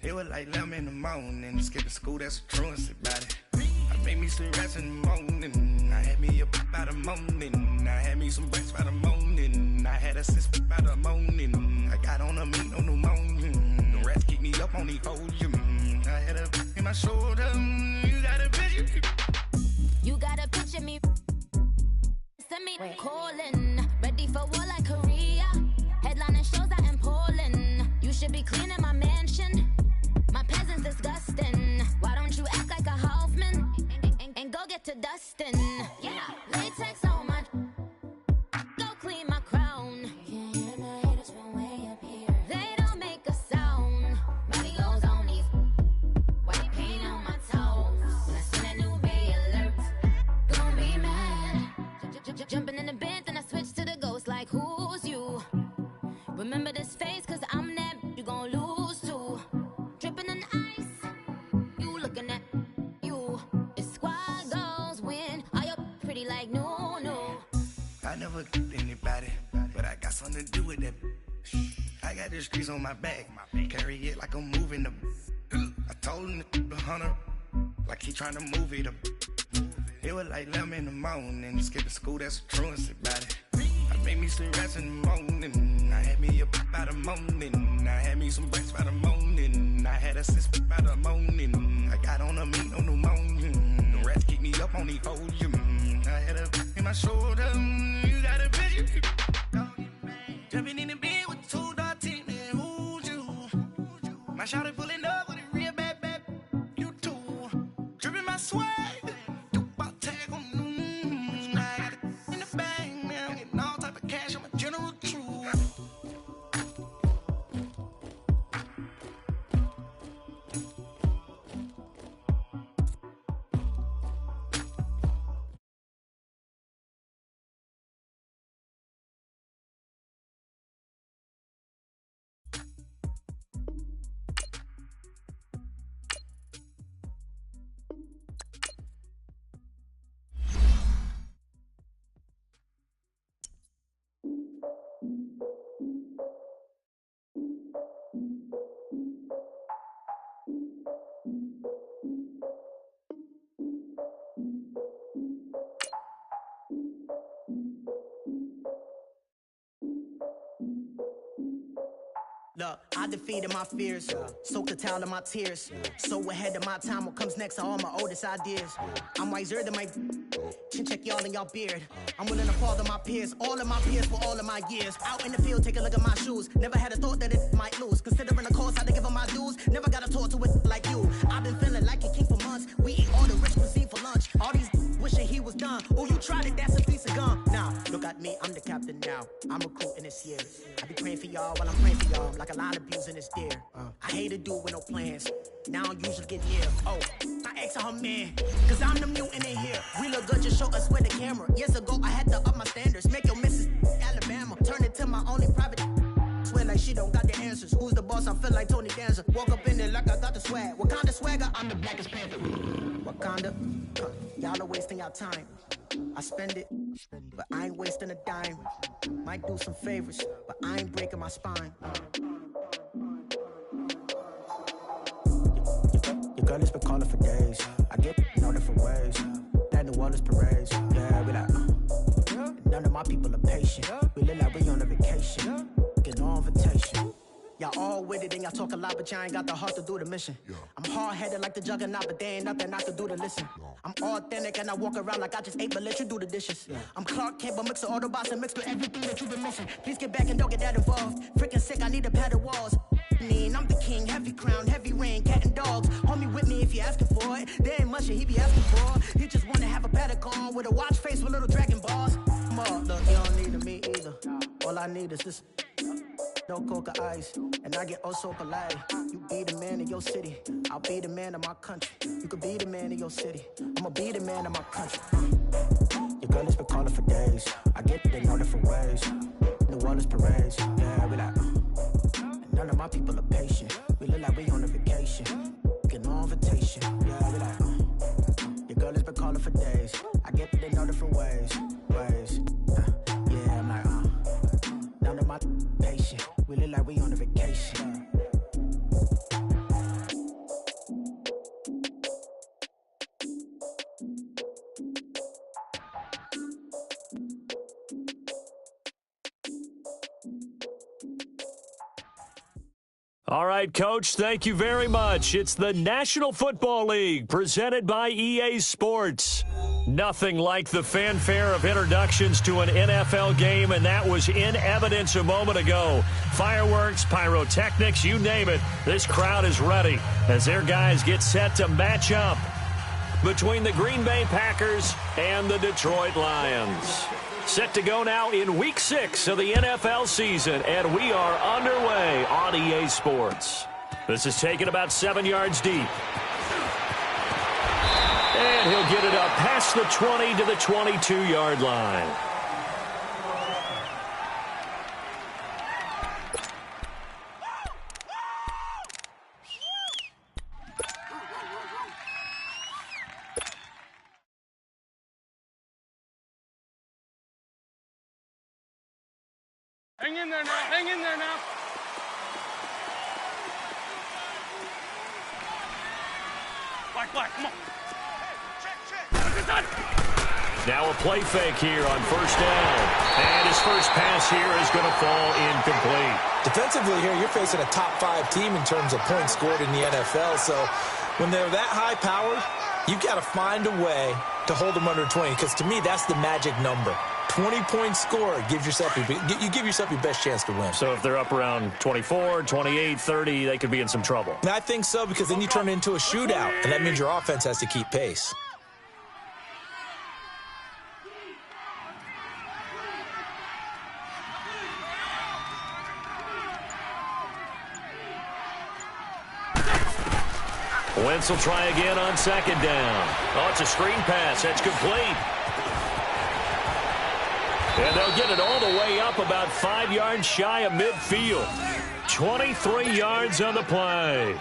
It was like 11 in the morning, skipping school, that's a truancy about it. I made me some rats in the morning, I had me a pop by the morning. I had me some breaks by the morning, I had a sis by the morning. I got on a meat on the morning, the rats keep me up on the podium. I had a in my shoulder, you got a picture. You gotta picture me, send me calling, ready for war like Korea. Headlining shows out in Poland. You should be cleaning my mansion. My peasants disgusting. Why don't you act like a Hoffman and go get to dustin'? Yeah, latex on my, go clean my crown. You can hear my haters from way up here. They don't make a sound. Body goes on these white paint on my toes. When I send a new bay alert. Be mad. Jumping in the bed, then I switch to the ghost like who's you? Remember this face, cause I'm that you gon' lose too. Dripping in ice, you looking at you. It's squad goals win, are you pretty like no, no? I never anybody, but I got something to do with that. I got the streets on my back, carry it like I'm moving them. I told him the hunter, like he trying to move it up. It was like 11 in the morning, skipping school, that's a truancy about it. I made me some rats in the morning, I had me a pop by the morning. I had me some breaks by the morning, I had a sis by the morning. I got on a meat on the morning, the rats keep me up on the podium. I had a in my shoulder, you got a picture. Jumping in the bed with 2 dark teeth, man, who's you? My shawty pulling up with a real bad, you too. Dripping my swag. Look, I defeated my fears, soaked the towel in my tears. So ahead of my time, what comes next are all my oldest ideas. I'm wiser than my chin check y'all in y'all beard. I'm willing to father my peers, all of my peers for all of my years. Out in the field, take a look at my shoes. Never had a thought that it might lose. Considering the cost, I had to give them my dues. Never got a talk to it like you. I've been feeling like a king for months. We eat all the rich cuisine for lunch. All these wishing he was done. Oh, you tried it, that's a piece of gum. Now, look at me, I'm the captain now. I'm recruiting this year. I be praying for y'all while I'm praying for y'all. Like a line of abusing this deer. I hate to do it with no plans. Now I don't usually get near. Oh, I asked her man, cause I'm the mutant in here. We look good, just show us where the camera. Years ago, I had to up my standards. Make your missus Alabama. Turn it to my only private. Swear like she don't got the answers. Who's the boss? boss, I feel like Tony Danza. Walk up in there like I got the swag. Wakanda swagger, I'm the blackest panther. Wakanda, y'all are wasting your time. I spend it, but I ain't wasting a dime. Might do some favors, but I ain't breaking my spine. Your girl has been calling for days. I get in all different ways. That New Orleans parades. Yeah, we like, none of my people are patient. We look like we on a vacation. Get no invitation. Y'all all with it and y'all talk a lot, but y'all ain't got the heart to do the mission. I'm hard-headed like the juggernaut, but there ain't nothing I can do to listen. I'm authentic and I walk around like I just ate, but let you do the dishes. I'm Clark Kent, but mix the Autobots and mix with everything that you've been missing. Please get back and don't get that involved. Freaking sick, I need a pad of walls. I'm the king, heavy crown, heavy rain, cat and dogs. Homie with me if you're asking for it. There ain't much that he be asking for. He just wanna have a paddock on with a watch face with little dragon balls. Look, you don't need me either. All I need is this. No coca ice, and I get oh so polite. You be the man of your city, I'll be the man of my country. You could be the man of your city, I'ma be the man of my country. Your girl has been calling for days. I get it in all different ways. New Orleans parades, yeah, we like. None of my people are patient. We look like we on a vacation. Get no invitation, yeah, we like. Your girl has been calling for days. I get it in all different ways. Yeah, I'm like, none of my patient. We look like we on a vacation. All right, Coach, thank you very much. It's the National Football League presented by EA Sports. Nothing like the fanfare of introductions to an NFL game, and that was in evidence a moment ago. Fireworks, pyrotechnics, you name it. This crowd is ready as their guys get set to match up between the Green Bay Packers and the Detroit Lions. Set to go now in Week 6 of the NFL season, and we are underway on EA Sports. This is taken about 7 yards deep. And he'll get it up past the 20 to the 22-yard line. Hang in there now. Hang in there now. Black, come on. Now a play fake here on first down. And his first pass here is going to fall incomplete. Defensively here, you're facing a top-5 team in terms of points scored in the NFL. So when they're that high-powered, you've got to find a way to hold them under 20. Because to me, that's the magic number. 20-point score, you give yourself your best chance to win. So if they're up around 24, 28, 30, they could be in some trouble. And I think so, because then you turn it into a shootout, and that means your offense has to keep pace. Wentz will try again on second down. Oh, it's a screen pass. That's complete. And they'll get it all the way up about 5 yards shy of midfield. 23 yards on the play.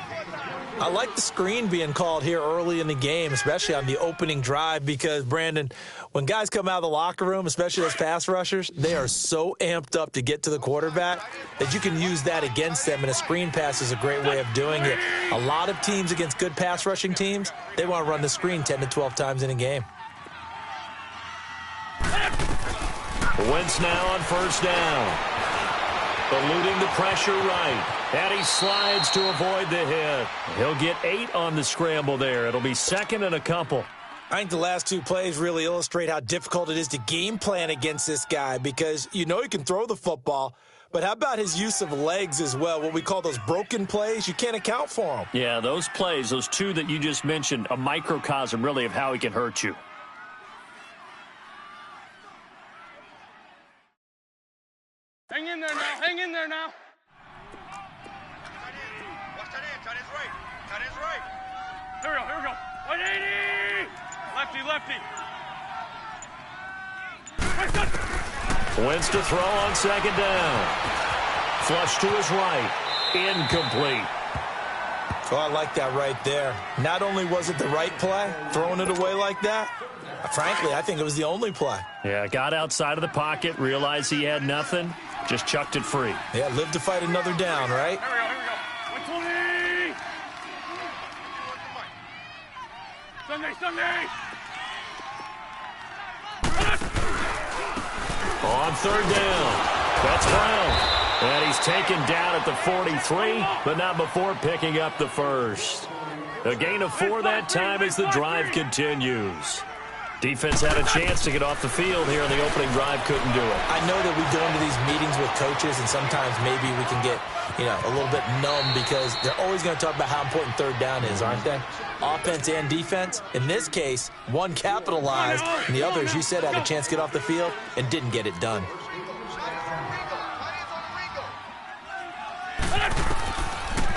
I like the screen being called here early in the game, especially on the opening drive, because, Brandon, when guys come out of the locker room, especially those pass rushers, they are so amped up to get to the quarterback that you can use that against them, and a screen pass is a great way of doing it. A lot of teams against good pass rushing teams, they want to run the screen 10 to 12 times in a game. Wentz now on first down. Eluding the pressure right. And he slides to avoid the hit. He'll get 8 on the scramble there. It'll be second and a couple. I think the last 2 plays really illustrate how difficult it is to game plan against this guy, because you know he can throw the football, but how about his use of legs as well? What we call those broken plays, you can't account for them. Yeah, those plays, those 2 that you just mentioned, a microcosm really of how he can hurt you. Hang in there now. Hang in there now. Watch that in. Tight end right. Tight end right. Here we go. 180. Lefty. Wentz to throw on second down. Flush to his right. incomplete. Oh, I like that right there. Not only was it the right play, throwing it away like that, frankly, I think it was the only play. Yeah, got outside of the pocket, realized he had nothing, just chucked it free. Yeah, live to fight another down, right? Here we go. 120. Sunday. On third down, that's Brown. And he's taken down at the 43, but not before picking up the first. A gain of 4 that time as the drive continues. Defense had a chance to get off the field here in the opening drive, couldn't do it. I know that we go into these meetings with coaches, and sometimes maybe we can get, a little bit numb because they're always going to talk about how important third down is, aren't they? Offense and defense. In this case, one capitalized, and the other, as you said, had a chance to get off the field and didn't get it done.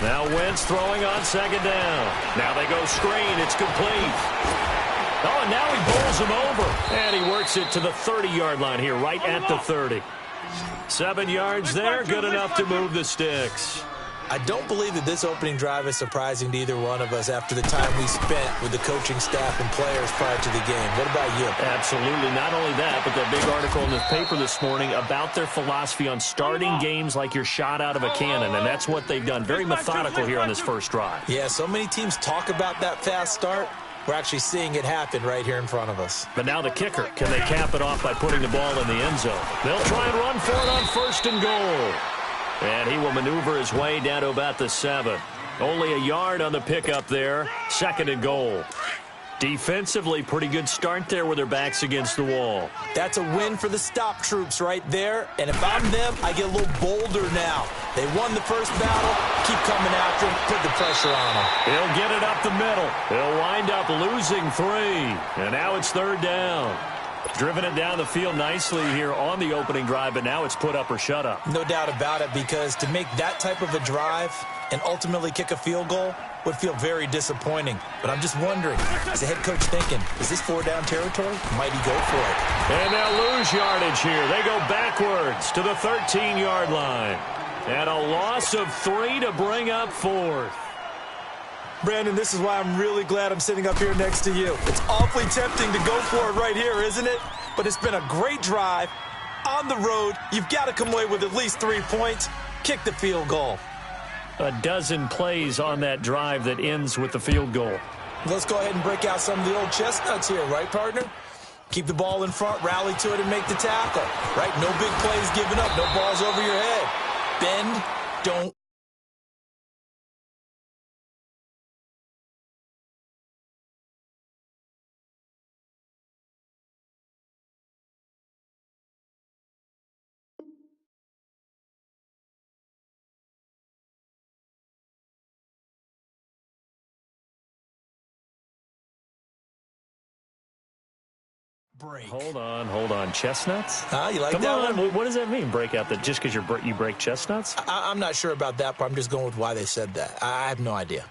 Now Wentz throwing on second down. Now they go screen. It's complete. Oh, and now he bowls him over. And he works it to the 30-yard line here, right at the 30. 7 yards there, good enough to move the sticks. I don't believe that this opening drive is surprising to either one of us after the time we spent with the coaching staff and players prior to the game. What about you? Absolutely. Not only that, but that big article in the paper this morning about their philosophy on starting games like you're shot out of a cannon, and that's what they've done. Very methodical here on this first drive. Yeah, so many teams talk about that fast start. We're actually seeing it happen right here in front of us. But now the kicker. Can they cap it off by putting the ball in the end zone? They'll try and run for it on first and goal. And he will maneuver his way down to about the 7. Only a yard on the pickup there. Second and goal. Defensively, pretty good start there with their backs against the wall. That's a win for the stop troops right there. And if I'm them, I get a little bolder now. They won the first battle. Keep coming after him. Put the pressure on him. He'll get it up the middle. He'll wind up losing 3. And now it's third down. Driven it down the field nicely here on the opening drive, but now it's put up or shut up. No doubt about it, because to make that type of a drive and ultimately kick a field goal would feel very disappointing. But I'm just wondering, is the head coach thinking, is this 4-down territory? Might he go for it? And they'll lose yardage here. They go backwards to the 13-yard line. And a loss of 3 to bring up 4th. Brandon, this is why I'm really glad I'm sitting up here next to you. It's awfully tempting to go for it right here, isn't it? But it's been a great drive. On the road, you've got to come away with at least 3 points. Kick the field goal. A dozen plays on that drive that ends with the field goal. Let's go ahead and break out some of the old chestnuts here, right, partner? Keep the ball in front, rally to it, and make the tackle, right? No big plays given up, no balls over your head. Bend, don't. Break. Hold on. Chestnuts? You like Come that on. one? What does that mean, break out? That just because you break chestnuts? I'm not sure about that, but I'm just going with why they said that. I have no idea.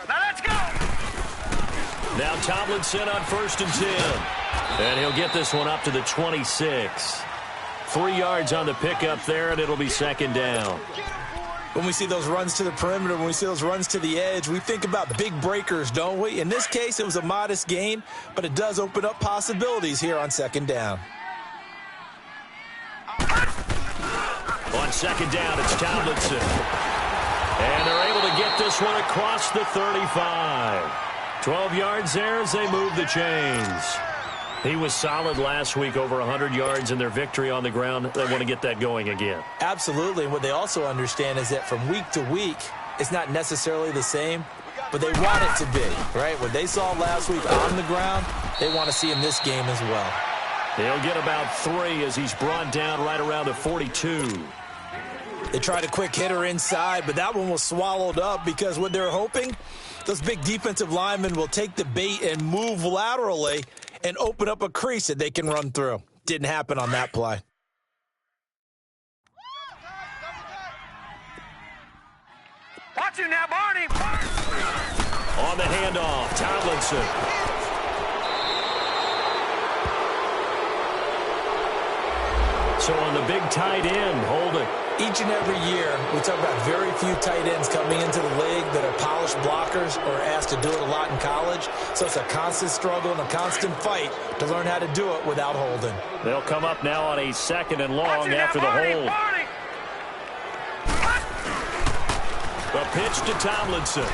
Now let's go! Now Tomlinson on first and 10. And he'll get this one up to the 26. 3 yards on the pickup there, and it'll be second down. When we see those runs to the perimeter, when we see those runs to the edge, we think about big breakers, don't we? In this case, it was a modest gain, but it does open up possibilities here on second down. On second down, it's Tomlinson. And they're able to get this one across the 35. 12 yards there as they move the chains. He was solid last week, over 100 yards in their victory on the ground. They want to get that going again. Absolutely. And what they also understand is that from week to week, it's not necessarily the same, but they want it to be, right? What they saw last week on the ground, they want to see in this game as well. He'll get about 3 as he's brought down right around the 42. They tried a quick hitter inside, but that one was swallowed up because what they're hoping, those big defensive linemen will take the bait and move laterally and open up a crease that they can run through. Didn't happen on that play. Watch him now, Barney. On the handoff, Tomlinson. So on the big tight end, Holden. Each and every year, we talk about very few tight ends coming into the league that are polished blockers or asked to do it a lot in college. So it's a constant struggle and a constant fight to learn how to do it without holding. They'll come up now on a 2nd and long after the hold. The pitch to Tomlinson.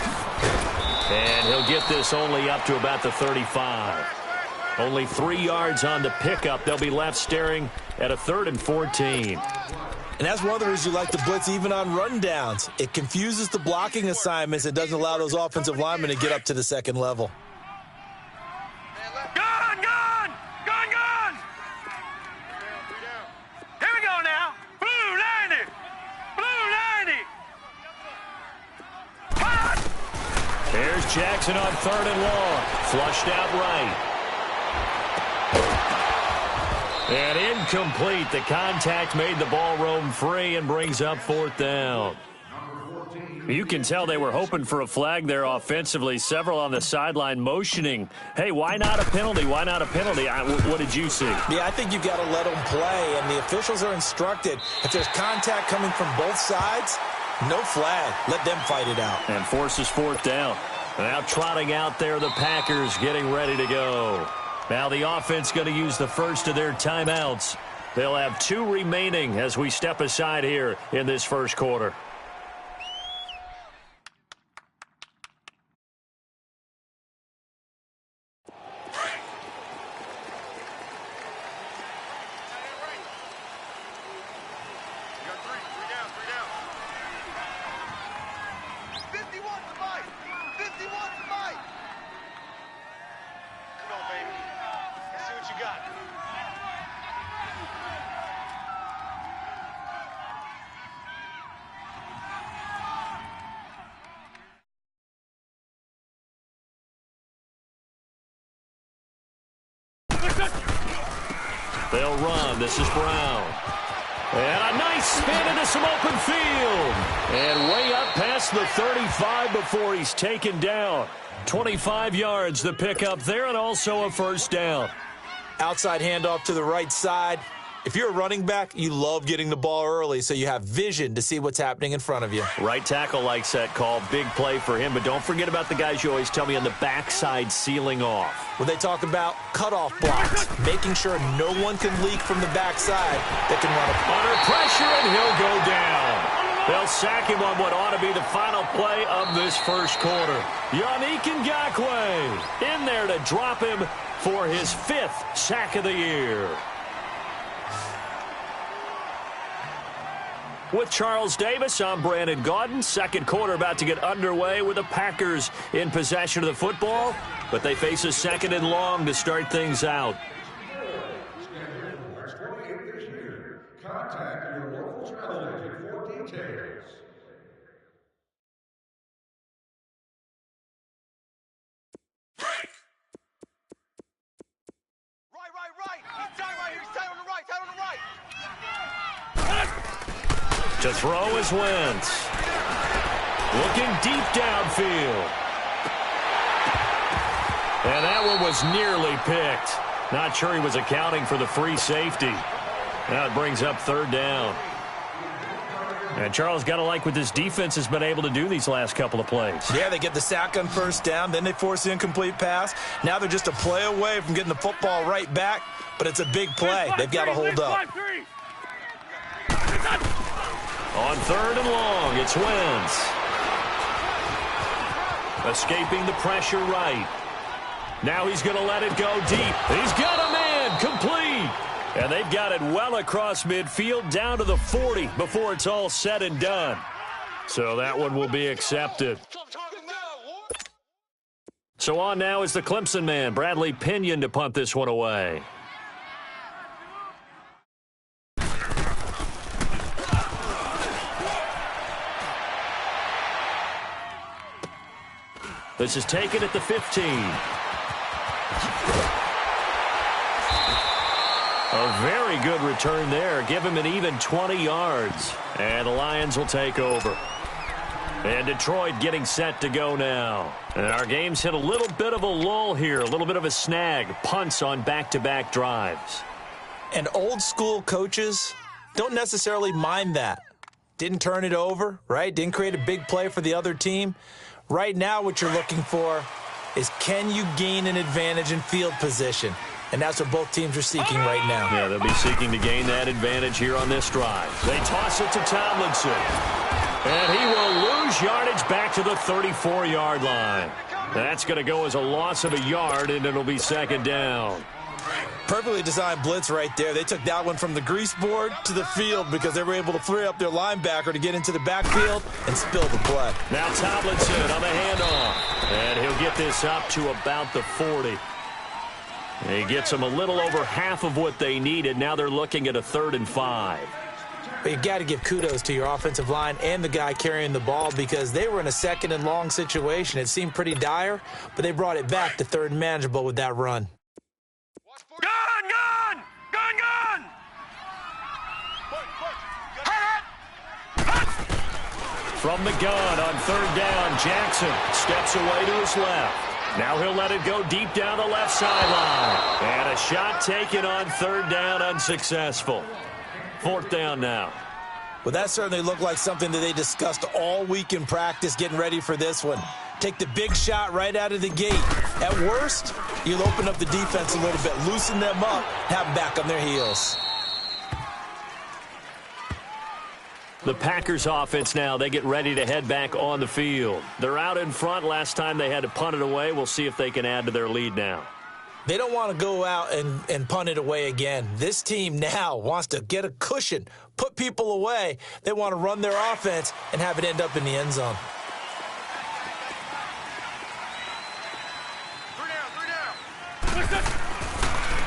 And he'll get this only up to about the 35. Only 3 yards on the pickup. They'll be left staring at a 3rd and 14. And that's one of the reasons you like to blitz even on rundowns. It confuses the blocking assignments. It doesn't allow those offensive linemen to get up to the 2nd level. Gone! Gone! Gone, gone! Here we go now. Blue 90! Blue 90! Hot! There's Jackson on 3rd and long. Flushed out right. And incomplete. The contact made the ball roam free and brings up 4th down. You can tell they were hoping for a flag there offensively. Several on the sideline motioning. Hey, why not a penalty? Why not a penalty? What did you see? Yeah, I think you've got to let them play, and the officials are instructed. If there's contact coming from both sides, no flag. Let them fight it out. And forces 4th down. Now trotting out there, the Packers getting ready to go. Now the offense going to use the first of their timeouts. They'll have 2 remaining as we step aside here in this first quarter. They'll run. This is Brown. And a nice spin into some open field. And way up past the 35 before he's taken down. 25 yards the pickup there, and also a 1st down. Outside handoff to the right side. If you're a running back, you love getting the ball early so you have vision to see what's happening in front of you. Right tackle likes that call. Big play for him. But don't forget about the guys you always tell me on the backside sealing off. When they talk about cutoff blocks, making sure no one can leak from the backside that can run under pressure, and he'll go down. They'll sack him on what ought to be the final play of this first quarter. Yannick Ngakoue in there to drop him for his 5th sack of the year. With Charles Davis, I'm Brandon Gaudin. Second quarter about to get underway with the Packers in possession of the football, but they face a 2nd and long to start things out. Contact your local travel agent for details. Break! Right. He's tight right here. He's tight on the right. To throw is Wentz. Looking deep downfield. And that one was nearly picked. Not sure he was accounting for the free safety. Now it brings up 3rd down. And Charles, got to like what this defense has been able to do these last couple of plays. Yeah, they get the sack on 1st down, then they force the incomplete pass. Now they're just a play away from getting the football right back, but it's a big play. They've got to hold up. On 3rd and long, it's Wentz. Escaping the pressure right. Now he's going to let it go deep. He's got a man, complete. And they've got it well across midfield down to the 40 before it's all said and done. So that one will be accepted. So on now is the Clemson man, Bradley Pinion, to punt this one away. This is taken at the 15. A very good return there. Give him an even 20 yards. And the Lions will take over. And Detroit getting set to go now. And our game's hit a little bit of a lull here, a little bit of a snag. Punts on back-to-back drives. And old-school coaches don't necessarily mind that. Didn't turn it over, right? Didn't create a big play for the other team. Right now what you're looking for is, can you gain an advantage in field position? And that's what both teams are seeking right now. Yeah, they'll be seeking to gain that advantage here on this drive. They toss it to Tomlinson. And he will lose yardage back to the 34-yard line. That's going to go as a loss of a yard, and it'll be second down. Perfectly designed blitz right there. They took that one from the grease board to the field because they were able to free up their linebacker to get into the backfield and spill the play. Now Tomlinson on the handoff. And he'll get this up to about the 40. He gets them a little over half of what they needed. Now they're looking at a 3rd and 5. But you got to give kudos to your offensive line and the guy carrying the ball because they were in a 2nd and long situation. It seemed pretty dire, but they brought it back to 3rd and manageable with that run. Gun! Gun! Gun! Gun! From the gun on 3rd down, Jackson steps away to his left. Now he'll let it go deep down the left sideline. And a shot taken on 3rd down, unsuccessful. 4th down now. Well, that certainly looked like something that they discussed all week in practice getting ready for this one. Take the big shot right out of the gate. At worst, you'll open up the defense a little bit, loosen them up, have them back on their heels. The Packers offense now, they get ready to head back on the field. They're out in front. Last time they had to punt it away. We'll see if they can add to their lead now. They don't want to go out and punt it away again. This team now wants to get a cushion, put people away. They want to run their offense and have it end up in the end zone.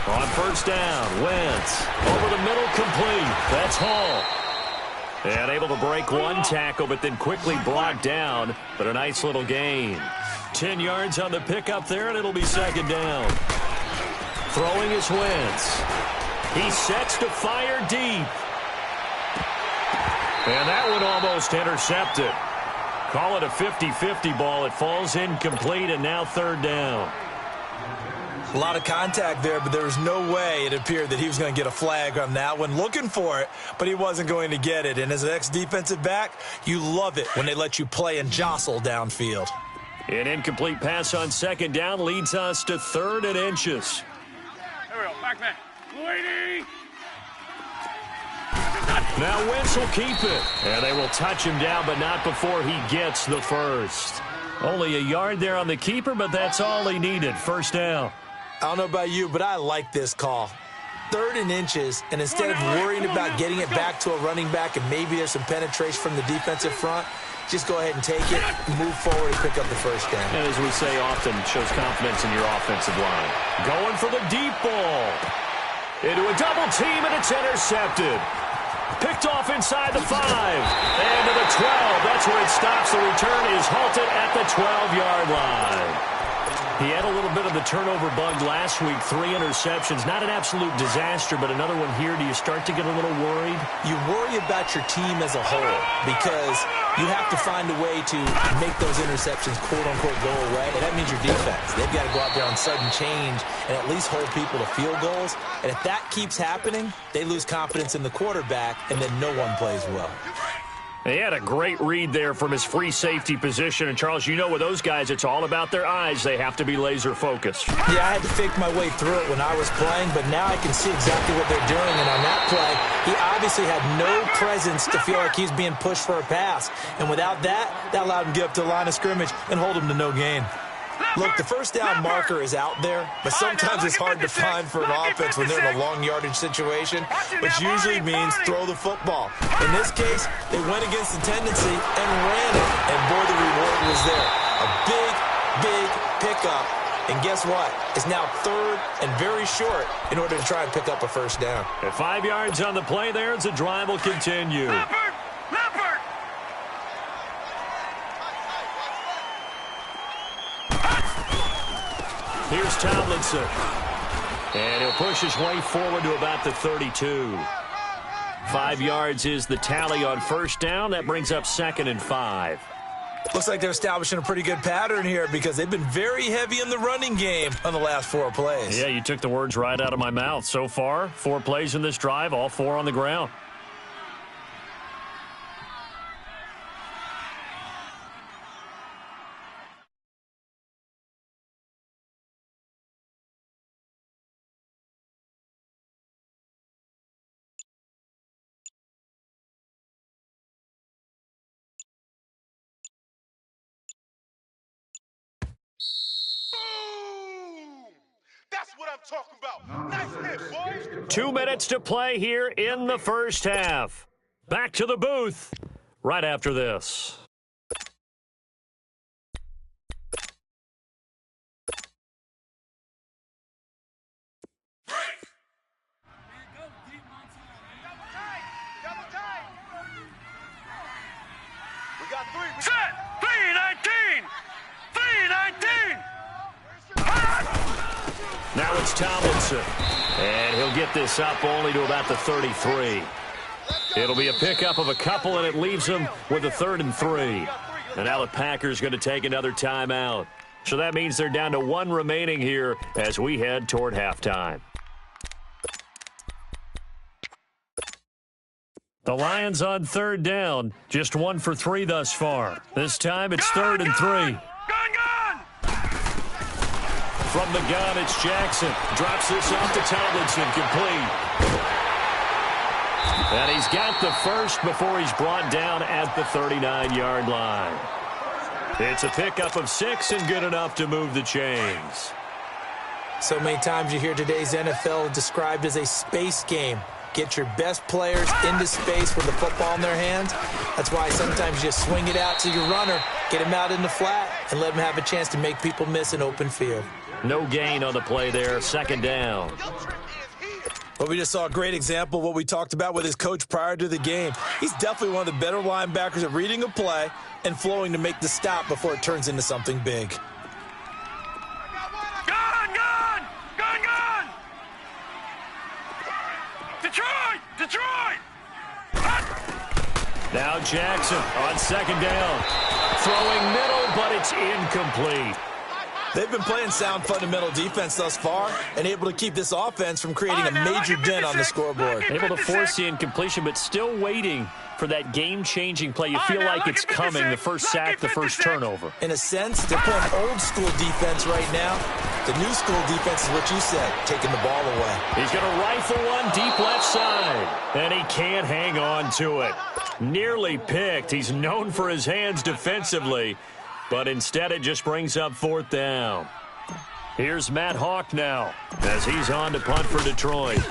On 1st down, Wentz over the middle, complete. That's Hall. And able to break one tackle, but then quickly brought down. But a nice little gain. 10 yards on the pickup there, and it'll be 2nd down. Throwing is Wentz. He sets to fire deep. And that one almost intercepted. Call it a 50-50 ball. It falls incomplete, and now 3rd down. A lot of contact there, but there was no way it appeared that he was going to get a flag on that one. Looking for it, but he wasn't going to get it. And as an ex-defensive back, you love it when they let you play and jostle downfield. An incomplete pass on 2nd down leads us to 3rd and inches. There we go. Back man. Lady! Now Wentz will keep it. And they will touch him down, but not before he gets the first. Only a yard there on the keeper, but that's all he needed. 1st down. I don't know about you, but I like this call. 3rd and inches, and instead of worrying about getting it back to a running back and maybe there's some penetration from the defensive front, just go ahead and take it, move forward, and pick up the 1st down. And as we say often, shows confidence in your offensive line. Going for the deep ball. Into a double team, and it's intercepted. Picked off inside the 5. And to the 12. That's where it stops. The return is halted at the 12-yard line. He had a little bit of the turnover bug last week. 3 interceptions. Not an absolute disaster, but another one here. Do you start to get a little worried? You worry about your team as a whole because you have to find a way to make those interceptions, quote-unquote, go away. And that means your defense. They've got to go out there on sudden change and at least hold people to field goals. And if that keeps happening, they lose confidence in the quarterback, and then no one plays well. He had a great read there from his free safety position. And, Charles, you know with those guys, it's all about their eyes. They have to be laser-focused. Yeah, I had to fake my way through it when I was playing, but now I can see exactly what they're doing. And on that play, he obviously had no presence to feel like he's being pushed for a pass. And without that, that allowed him to get up to the line of scrimmage and hold him to no gain. Look, the 1st down marker is out there, but sometimes it's hard to find for an offense when they're in a long yardage situation, which usually means throw the football. In this case, they went against the tendency and ran it, and boy, the reward was there. A big, big pickup, and guess what? It's now 3rd and very short in order to try and pick up a 1st down. At 5 yards on the play there, the drive will continue. Leopard! Here's Tomlinson. And he'll push his way forward to about the 32. 5 yards is the tally on 1st down. That brings up 2nd and 5. Looks like they're establishing a pretty good pattern here because they've been very heavy in the running game on the last 4 plays. Yeah, you took the words right out of my mouth. So far, 4 plays in this drive, all 4 on the ground. That's what I'm talking about. Nice hit, boys. 2 minutes to play here in the first half. Back to the booth right after this. We got 3. Set. 319. 319. Now it's Tomlinson. And he'll get this up only to about the 33. It'll be a pickup of a couple, and it leaves him with a 3rd and 3. And now the Packers going to take another timeout. So that means they're down to 1 remaining here as we head toward halftime. The Lions on 3rd down. Just 1 for 3 thus far. This time it's 3rd and 3. From the gun, it's Jackson. Drops this off to Tomlinson, complete. And he's got the first before he's brought down at the 39-yard line. It's a pickup of 6 and good enough to move the chains. So many times you hear today's NFL described as a space game. Get your best players into space with the football in their hands. That's why sometimes you just swing it out to your runner, get him out in the flat, and let him have a chance to make people miss an open field. No gain on the play there, 2nd down. Well, we just saw a great example of what we talked about with his coach prior to the game. He's definitely one of the better linebackers at reading a play and flowing to make the stop before it turns into something big. Gun! Detroit! Now Jackson on 2nd down. Throwing middle, but it's incomplete. They've been playing sound fundamental defense thus far and able to keep this offense from creating a major dent on the scoreboard. Able to force the incompletion, but still waiting for that game-changing play. You feel like it's coming, the first sack, the first turnover. In a sense, they're playing old-school defense right now. The new school defense is what you said, taking the ball away. He's going to rifle one deep left side, and he can't hang on to it. Nearly picked. He's known for his hands defensively, but instead it just brings up 4th down. Here's Matt Hawk now as he's on to punt for Detroit.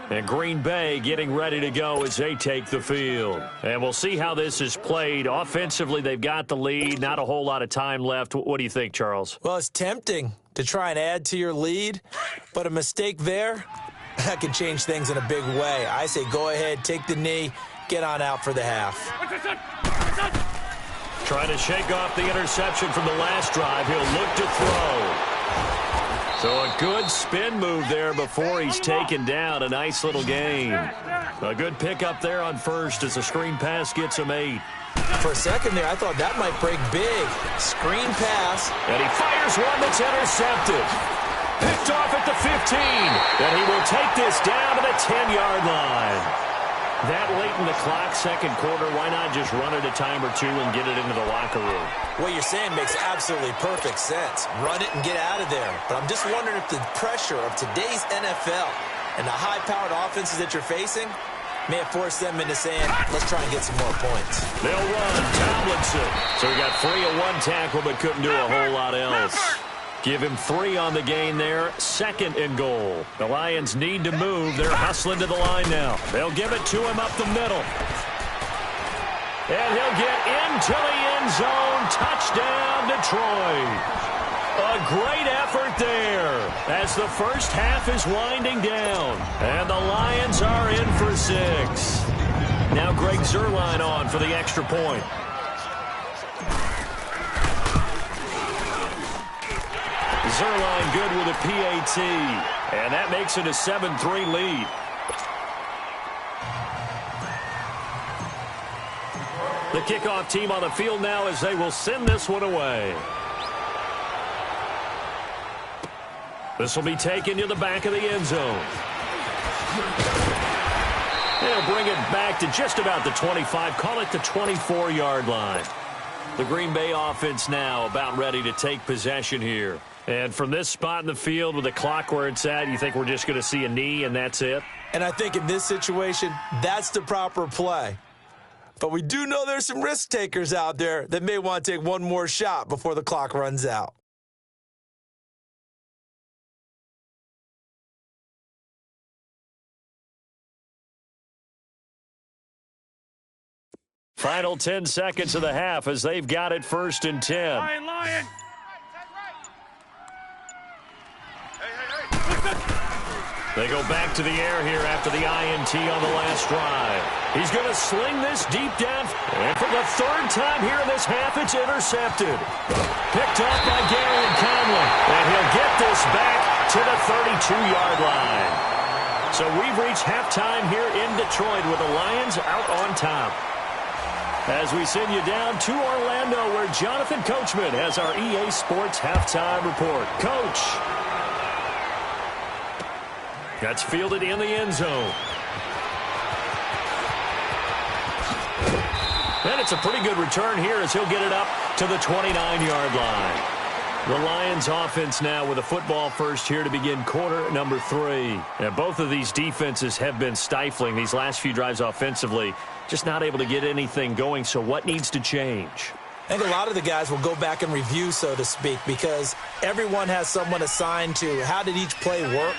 And Green Bay getting ready to go as they take the field. And we'll see how this is played. Offensively, they've got the lead. Not a whole lot of time left. What do you think, Charles? Well, it's tempting to try and add to your lead, but a mistake there, that can change things in a big way. I say go ahead, take the knee, get on out for the half. Trying to shake off the interception from the last drive. He'll look to throw. So a good spin move there before he's taken down. A nice little gain. A good pickup there on first as the screen pass gets him 8. For a second there, I thought that might break big. Screen pass. And he fires one that's intercepted. Picked off at the 15. And he will take this down to the 10-yard line. That late in the clock, second quarter, why not just run it a time or two and get it into the locker room? What you're saying makes absolutely perfect sense. Run it and get out of there. But I'm just wondering if the pressure of today's NFL and the high-powered offenses that you're facing may have forced them into saying, let's try and get some more points. They'll run Tomlinson. So he got 3 of 1 tackle, but couldn't do a whole lot else. Give him 3 on the gain there. 2nd and goal. The Lions need to move. They're hustling to the line now. They'll give it to him up the middle. And he'll get into the end zone. Touchdown, Detroit. A great effort there as the first half is winding down. And the Lions are in for 6. Now Greg Zuerlein on for the extra point. Zuerlein good with a PAT. And that makes it a 7-3 lead. The kickoff team on the field now as they will send this one away. This will be taken to the back of the end zone. They'll bring it back to just about the 25, call it the 24-yard line. The Green Bay offense now about ready to take possession here. And from this spot in the field with the clock where it's at, you think we're just going to see a knee and that's it? And I think in this situation, that's the proper play. But we do know there's some risk takers out there that may want to take one more shot before the clock runs out. Final 10 seconds of the half as they've got it 1st and 10. Lion. They go back to the air here after the INT on the last drive. He's going to sling this deep down. And for the 3rd time here in this half, it's intercepted. Picked up by Gary and Conley. And he'll get this back to the 32-yard line. So we've reached halftime here in Detroit with the Lions out on top. As we send you down to Orlando where Jonathan Coachman has our EA Sports halftime report. Coach. That's fielded in the end zone. And it's a pretty good return here as he'll get it up to the 29-yard line. The Lions offense now with a football first here to begin quarter number 3. And both of these defenses have been stifling these last few drives offensively. Just not able to get anything going, so what needs to change? I think a lot of the guys will go back and review, so to speak, because everyone has someone assigned to how did each play work.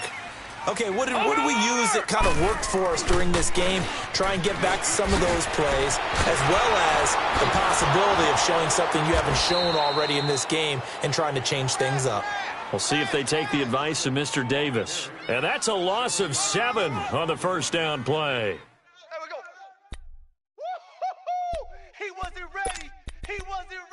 Okay, what did we use that kind of worked for us during this game? Try and get back to some of those plays, as well as the possibility of showing something you haven't shown already in this game and trying to change things up. We'll see if they take the advice of Mr. Davis. And that's a loss of 7 on the first down play. There we go. He wasn't ready. He wasn't ready.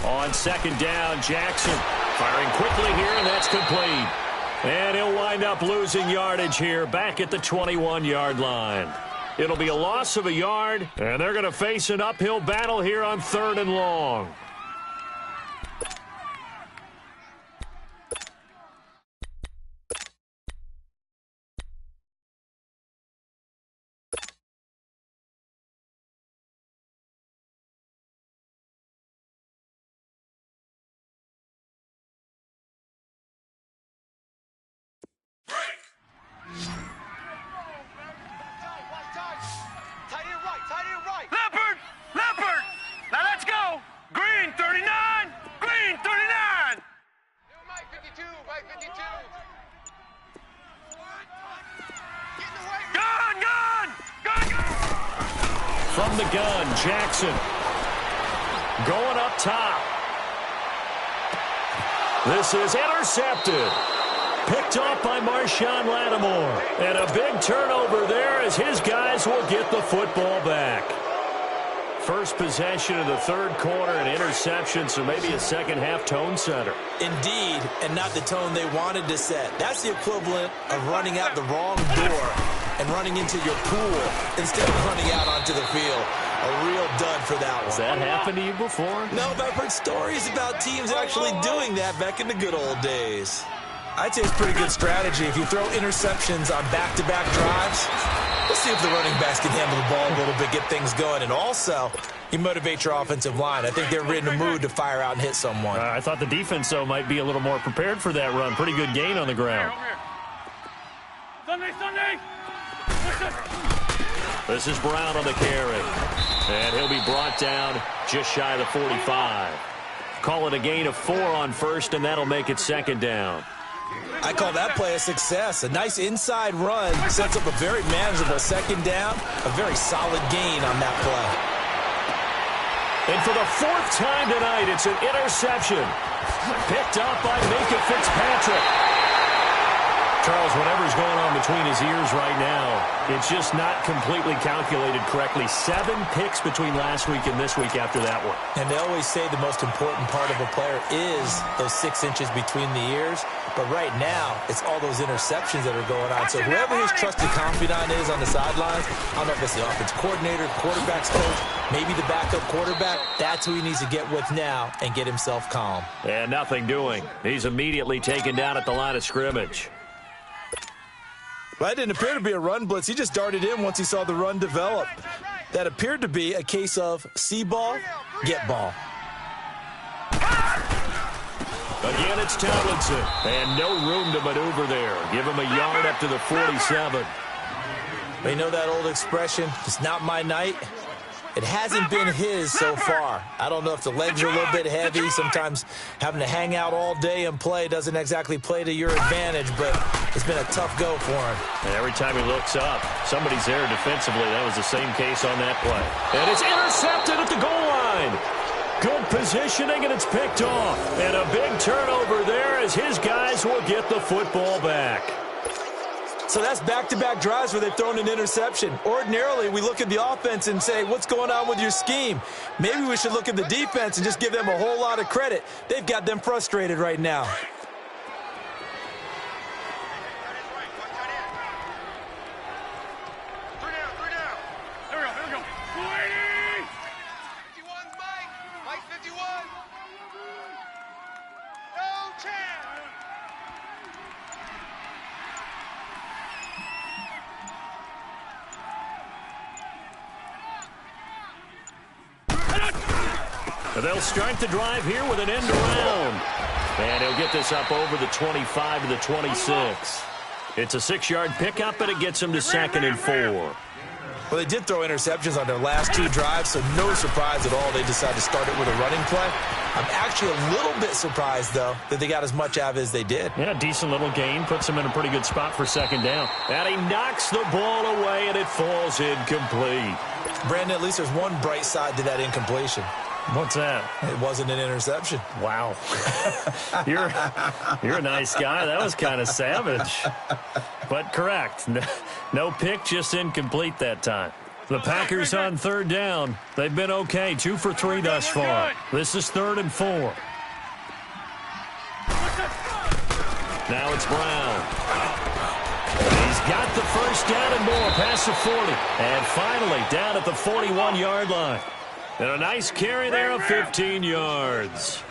On 2nd down, Jackson firing quickly here, and that's complete. And he'll wind up losing yardage here back at the 21-yard line. It'll be a loss of a yard, and they're going to face an uphill battle here on 3rd and long. Leopard! Now let's go! Green 39! Green 39! Mike 52, Mike 52. Gun! From the gun, Jackson going up top. This is intercepted. Picked off by Marshawn Lattimore. And a big turnover there as his guys will get the football back. First possession of the 3rd quarter, an interception, so maybe a second-half tone setter. Indeed, and not the tone they wanted to set. That's the equivalent of running out the wrong door and running into your pool instead of running out onto the field. A real dud for that one. Has that happened to you before? No, but I've heard stories about teams actually doing that back in the good old days. I'd say it's a pretty good strategy. If you throw interceptions on back-to-back drives, we'll see if the running backs can handle the ball a little bit, get things going. And also, you motivate your offensive line. I think they're in a mood to fire out and hit someone. I thought the defense, though, might be a little more prepared for that run. Pretty good gain on the ground. Sunday! This is Brown on the carry. And he'll be brought down just shy of the 45. Call it a gain of 4 on 1st, and that'll make it 2nd down. I call that play a success. A nice inside run sets up a very manageable 2nd down. A very solid gain on that play. And for the fourth time tonight, it's an interception. Picked up by Minka Fitzpatrick. Charles, whatever's going on between his ears right now, it's just not completely calculated correctly. 7 picks between last week and this week after that one. And they always say the most important part of a player is those 6 inches between the ears. But right now, it's all those interceptions that are going on. So whoever his trusted confidant is on the sidelines, I don't know if it's the offense coordinator, quarterback's coach, maybe the backup quarterback, that's who he needs to get with now and get himself calm. And nothing doing. He's immediately taken down at the line of scrimmage. Well, that didn't appear to be a run blitz. He just darted in once he saw the run develop. That appeared to be a case of see ball, get ball. Again, it's Tomlinson. And no room to maneuver there. Give him a yard up to the 47. They know that old expression, it's not my night. It hasn't been his so far. I don't know if the legs are a little bit heavy. Sometimes having to hang out all day and play doesn't exactly play to your advantage, but it's been a tough go for him. And every time he looks up, somebody's there defensively. That was the same case on that play. And it's intercepted at the goal line. Good positioning, and it's picked off. And a big turnover there as his guys will get the football back. So that's back-to-back drives where they've thrown an interception. Ordinarily, we look at the offense and say, what's going on with your scheme? Maybe we should look at the defense and just give them a whole lot of credit. They've got them frustrated right now. They'll start the drive here with an end around. And he'll get this up over the 25 to the 26. It's a 6-yard pickup, and it gets him to 2nd and 4. Well, they did throw interceptions on their last 2 drives, so no surprise at all they decided to start it with a running play. I'm actually a little bit surprised, though, that they got as much out of it as they did. Yeah, decent little gain. Puts him in a pretty good spot for 2nd down. And he knocks the ball away, and it falls incomplete. Brandon, at least there's one bright side to that incompletion. What's that? It wasn't an interception. Wow. You're a nice guy. That was kind of savage. But correct. No pick, just incomplete that time. The Packers on 3rd down. They've been okay. 2 for 3 thus far. This is 3rd and 4. Now it's Brown. He's got the first down and more past the 40. And finally down at the 41-yard line. And a nice carry there of 15 yards.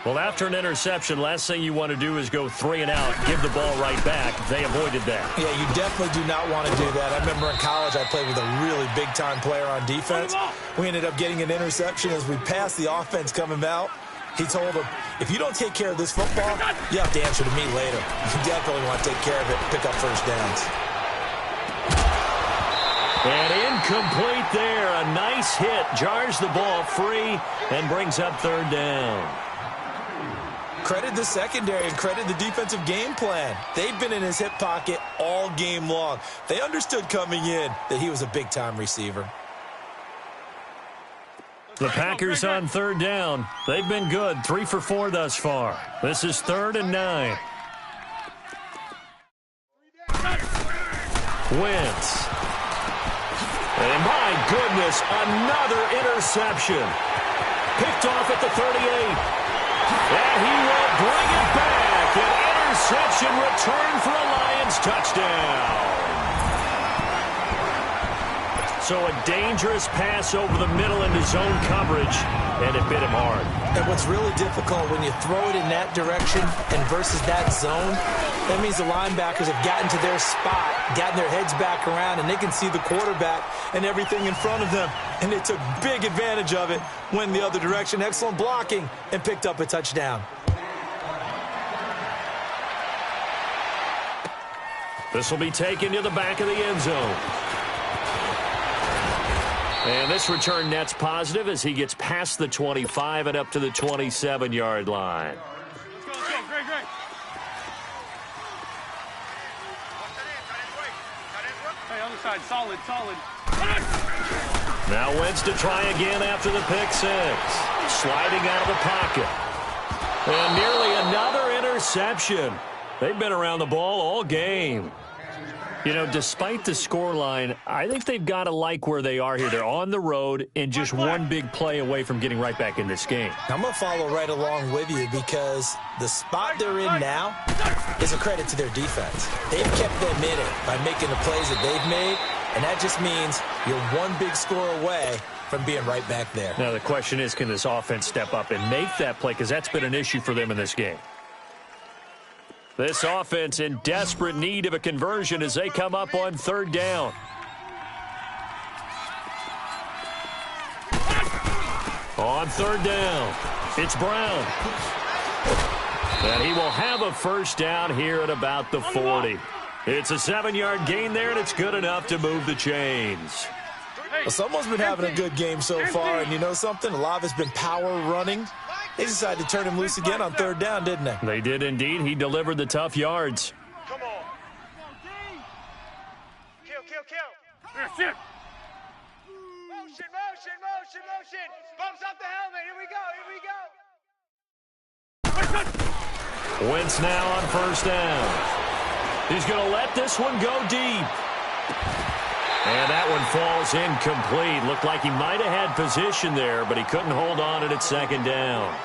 Well, after an interception, last thing you want to do is go 3 and out, give the ball right back. They avoided that. Yeah, you definitely do not want to do that. I remember in college I played with a really big-time player on defense. We ended up getting an interception as we passed the offense coming out. He told him, if you don't take care of this football, you have to answer to me later. You definitely want to take care of it, pick up first downs. And incomplete there. A nice hit. Jars the ball free and brings up 3rd down. Credit the secondary and credit the defensive game plan. They've been in his hip pocket all game long. They understood coming in that he was a big-time receiver. The Packers on 3rd down. They've been good. 3 for 4 thus far. This is 3rd and 9. Wentz. And my goodness, another interception. Picked off at the 38. And he will bring it back. An interception return for a Lions touchdown. So a dangerous pass over the middle into zone coverage, and it bit him hard. And what's really difficult when you throw it in that direction and versus that zone, that means the linebackers have gotten to their spot, gotten their heads back around, and they can see the quarterback and everything in front of them. And they took big advantage of it, went the other direction, excellent blocking, and picked up a touchdown. This will be taken to the back of the end zone. And this return net's positive as he gets past the 25 and up to the 27-yard line. Let's go, Greg. Hey, other side, solid. Now Wentz to try again after the pick six. Sliding out of the pocket. And nearly another interception. They've been around the ball all game. You know, despite the scoreline, I think they've got to like where they are here. They're on the road and just one big play away from getting right back in this game. I'm going to follow right along with you because the spot they're in now is a credit to their defense. They've kept them in it by making the plays that they've made, and that just means you're one big score away from being right back there. Now the question is, can this offense step up and make that play? Because that's been an issue for them in this game. This offense in desperate need of a conversion as they come up on third down. On third down, it's Brown. And he will have a first down here at about the 40. It's a 7-yard gain there, and it's good enough to move the chains. Well, someone's been having a good game so far, and you know something? A lot of it's been power running. They decided to turn him loose again on third down, didn't they? They did indeed. He delivered the tough yards. Come on. Kill. Motion. Bumps up the helmet. Here we go. Wentz now on first down. He's going to let this one go deep. And that one falls incomplete. Looked like he might have had position there, but he couldn't hold on at second down.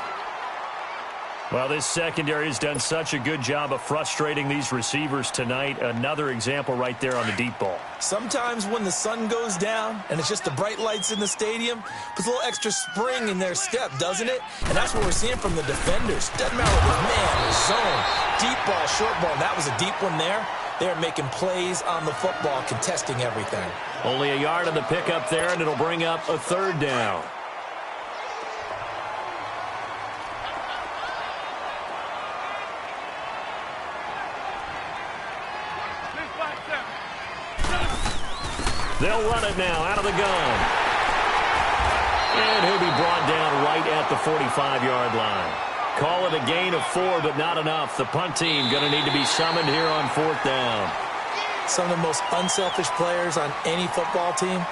Well, this secondary has done such a good job of frustrating these receivers tonight. Another example right there on the deep ball. Sometimes when the sun goes down and it's just the bright lights in the stadium, puts a little extra spring in their step, doesn't it? And that's what we're seeing from the defenders. Doesn't matter what man or zone, deep ball, short ball. That was a deep one there. They're making plays on the football, contesting everything. Only a yard on the pickup there, and it'll bring up a third down. They'll run it now out of the gun. And he'll be brought down right at the 45-yard line. Call it a gain of 4, but not enough. The punt team going to need to be summoned here on fourth down. Some of the most unselfish players on any football team,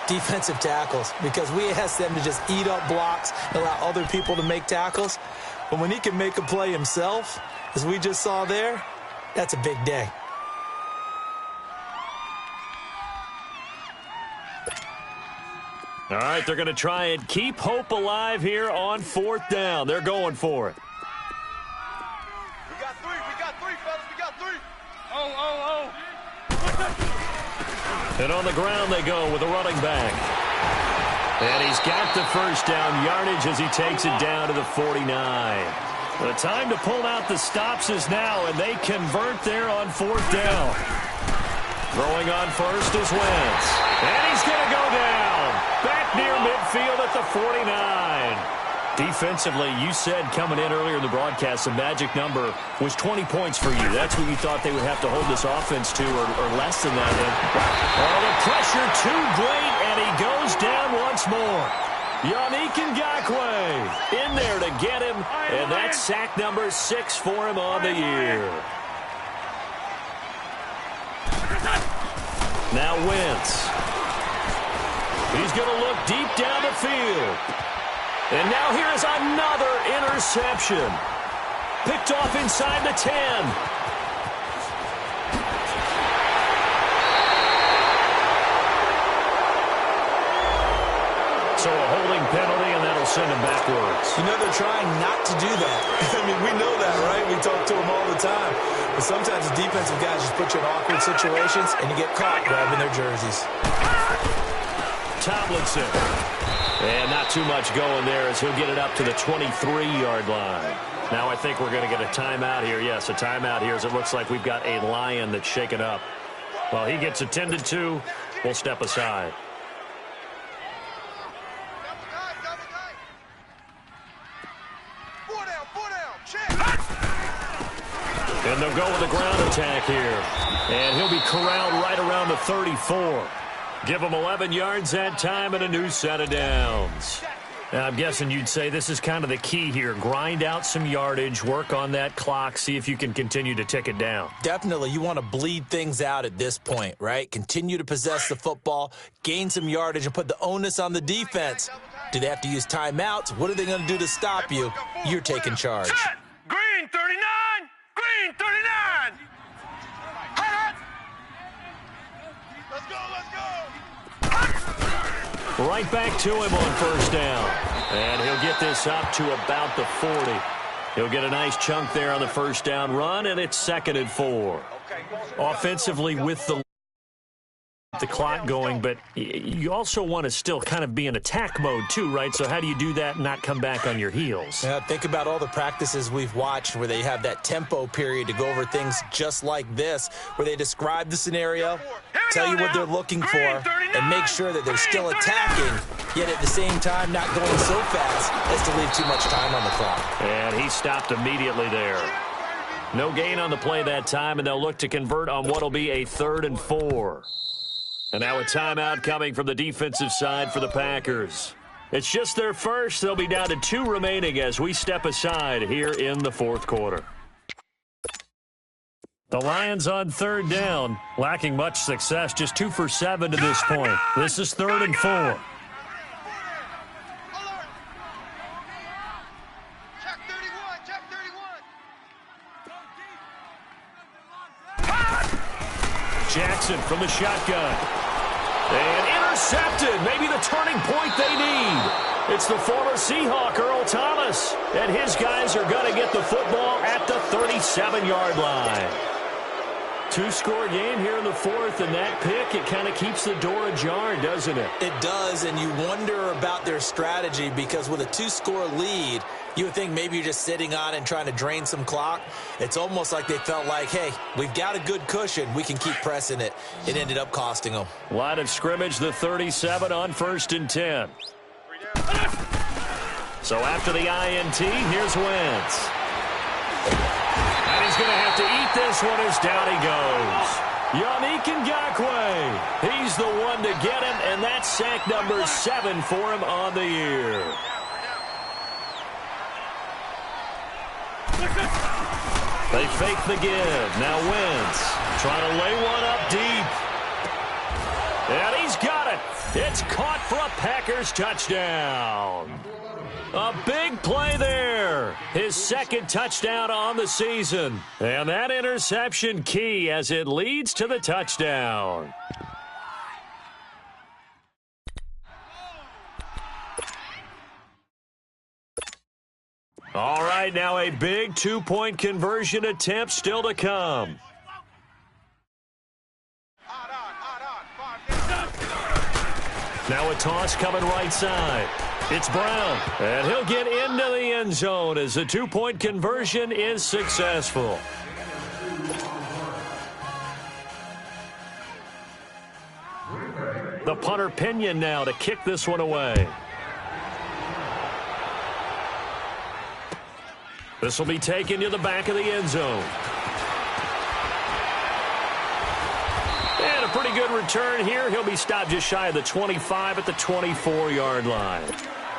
defensive tackles, because we ask them to just eat up blocks and allow other people to make tackles. But when he can make a play himself, as we just saw there, that's a big day. All right, they're going to try and keep hope alive here on fourth down. They're going for it. We got three, fellas. We got three. Oh. And on the ground they go with a running back. And he's got the first down yardage as he takes it down to the 49. The time to pull out the stops is now, and they convert there on fourth down. Throwing on first is Wentz. And he's going to go down. Back near midfield at the 49. Defensively, you said coming in earlier in the broadcast, the magic number was 20 points for you. That's what you thought they would have to hold this offense to, or less than that. Oh, the pressure too great, and he goes down once more. Yannick Ngakoue in there to get him, and that's sack number 6 for him on the year. Now Wentz. He's going to look deep down the field. And now here is another interception. Picked off inside the 10. So a holding penalty, and that'll send him backwards. You know, they're trying not to do that. I mean, we know that, right? We talk to them all the time. But sometimes the defensive guys just put you in awkward situations, and you get caught grabbing their jerseys. Tomlinson. And not too much going there as he'll get it up to the 23-yard line. Now I think we're going to get a timeout here. Yes, a timeout here as it looks like we've got a Lion that's shaken up. Well, he gets attended to. We'll step aside. And they'll go with a ground attack here. And he'll be corralled right around the 34. Give him 11 yards that time and a new set of downs. I'm guessing you'd say this is kind of the key here. Grind out some yardage, work on that clock, see if you can continue to tick it down. Definitely. You want to bleed things out at this point, right? Continue to possess the football, gain some yardage, and put the onus on the defense. Do they have to use timeouts? What are they going to do to stop you? You're taking charge. Set. Green 39. Green 39. Let's go. Right back to him on first down. And he'll get this up to about the 40. He'll get a nice chunk there on the first down run, and it's 2nd and 4. Offensively with the clock going, but you also want to still kind of be in attack mode too, right? So how do you do that and not come back on your heels? Yeah, think about all the practices we've watched where they have that tempo period to go over things just like this, where they describe the scenario, tell you what they're looking for, and make sure that they're still attacking, yet at the same time not going so fast as to leave too much time on the clock. And he stopped immediately there. No gain on the play that time, and they'll look to convert on what will be a 3rd and 4. And now a timeout coming from the defensive side for the Packers. It's just their first. They'll be down to 2 remaining as we step aside here in the 4th quarter. The Lions on 3rd down, lacking much success, just 2 for 7 to this point. This is 3rd and 4. Jackson from the shotgun. And intercepted. Maybe the turning point they need. It's the former Seahawk, Earl Thomas. And his guys are going to get the football at the 37-yard line. 2-score game here in the 4th, and that pick, it kind of keeps the door ajar, doesn't it? It does, and you wonder about their strategy because with a 2-score lead, you would think maybe you're just sitting on and trying to drain some clock. It's almost like they felt like, hey, we've got a good cushion. We can keep pressing it. It ended up costing them. Line of scrimmage, the 37 on 1st and 10. So after the INT, here's Wentz. And he's going to have to eat this one as down he goes. Yannick Ngakoue, he's the one to get him, and that's sack number 7 for him on the year. They fake the give. Now Wentz trying to lay one up deep. And he's got it. It's caught for a Packers touchdown. A big play there. His 2nd touchdown on the season. And that interception key as it leads to the touchdown. All right, now a big 2-point conversion attempt still to come. Now a toss coming right side. It's Brown, and he'll get into the end zone as the 2-point conversion is successful. The punter Pinion now to kick this one away. This will be taken to the back of the end zone. And a pretty good return here. He'll be stopped just shy of the 25 at the 24-yard line.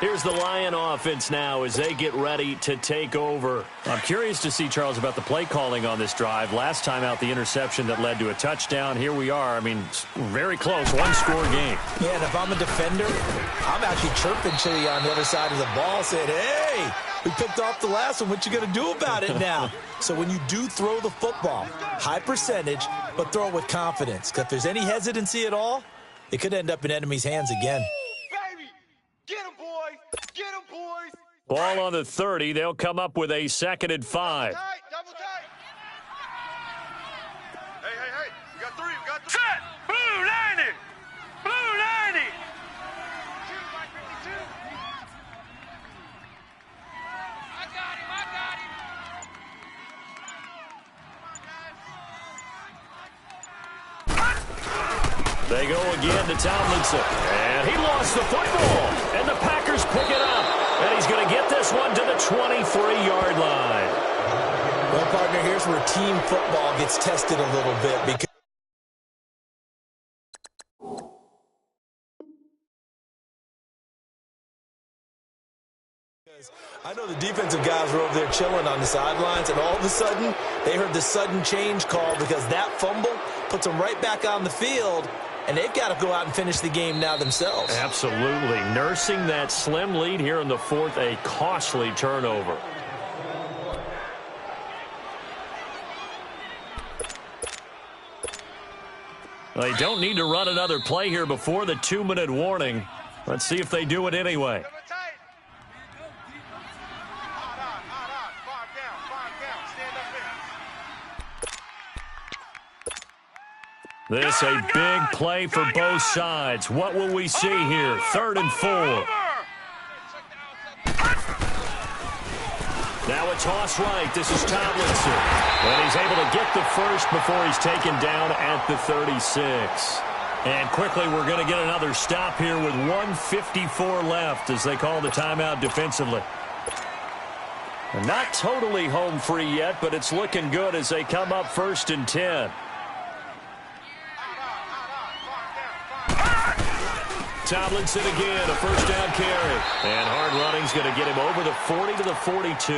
Here's the Lion offense now as they get ready to take over. I'm curious to see, Charles, about the play calling on this drive. Last time out, the interception that led to a touchdown. Here we are. I mean, very close, 1-score game. Yeah, and if I'm a defender, I'm actually chirping to you on the other side of the ball saying, hey, we picked off the last one. What you going to do about it now? So when you do throw the football, high percentage, but throw it with confidence. Because if there's any hesitancy at all, it could end up in enemy's hands again. Get him, boys! Get him, boys! Ball on the 30. They'll come up with a 2nd and 5. Double tight! Hey! We got 3. Set! Blue 90! Blue 90! 52. I got him! They go again to Tomlinson. And he lost the football. And the Packers pick it up. And he's going to get this one to the 23-yard line. Well, partner, here's where team football gets tested a little bit because I know the defensive guys were over there chilling on the sidelines, and all of a sudden, they heard the sudden change call because that fumble puts them right back on the field, and they've got to go out and finish the game now themselves. Absolutely. Nursing that slim lead here in the fourth, a costly turnover. They don't need to run another play here before the 2-minute warning. Let's see if they do it anyway. This a big play for both sides. What will we see here? 3rd and 4. Now a toss right. This is Tomlinson. And he's able to get the first before he's taken down at the 36. And quickly we're going to get another stop here with 1:54 left as they call the timeout defensively. And not totally home free yet, but it's looking good as they come up 1st and 10. Tomlinson again, a first down carry. And hard running's going to get him over the 40 to the 42.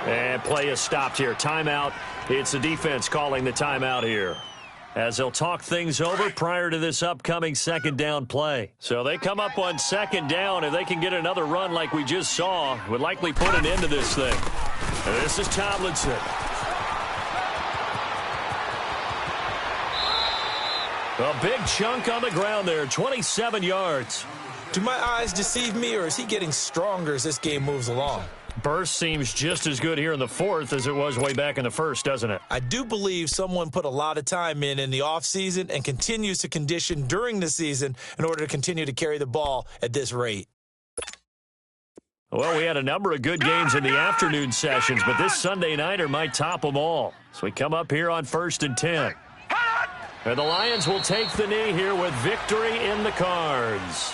And play is stopped here. Timeout. It's the defense calling the timeout here, as they'll talk things over prior to this upcoming 2nd down play. So they come up on 2nd down. If they can get another run like we just saw, would likely put an end to this thing. And this is Tomlinson. A big chunk on the ground there, 27 yards. Do my eyes deceive me, or is he getting stronger as this game moves along? Burst seems just as good here in the 4th as it was way back in the 1st, doesn't it? I do believe someone put a lot of time in the offseason and continues to condition during the season in order to continue to carry the ball at this rate. Well, we had a number of good games in the afternoon sessions, but this Sunday nighter might top them all. So we come up here on 1st and 10. And the Lions will take the knee here with victory in the cards.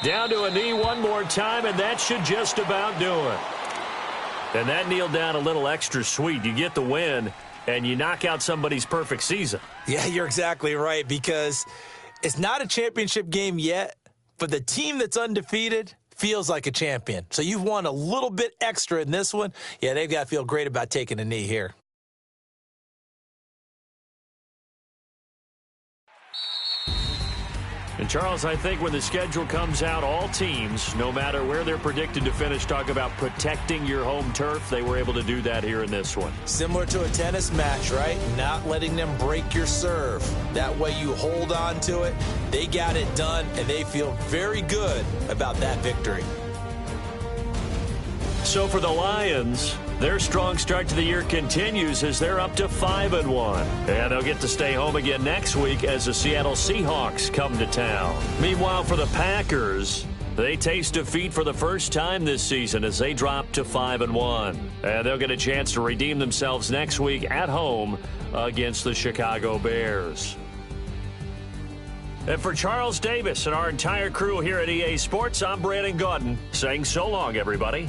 Down to a knee one more time, and that should just about do it. And that kneeled down a little extra sweet. You get the win, and you knock out somebody's perfect season. Yeah, you're exactly right, because it's not a championship game yet, but the team that's undefeated feels like a champion. So you've won a little bit extra in this one. Yeah, they've got to feel great about taking a knee here. And, Charles, I think when the schedule comes out, all teams, no matter where they're predicted to finish, talk about protecting your home turf. They were able to do that here in this one. Similar to a tennis match, right? Not letting them break your serve. That way you hold on to it. They got it done, and they feel very good about that victory. So for the Lions, their strong start to the year continues as they're up to 5-1. And they'll get to stay home again next week as the Seattle Seahawks come to town. Meanwhile, for the Packers, they taste defeat for the first time this season as they drop to 5-1. And they'll get a chance to redeem themselves next week at home against the Chicago Bears. And for Charles Davis and our entire crew here at EA Sports, I'm Brandon Gaudin saying so long, everybody.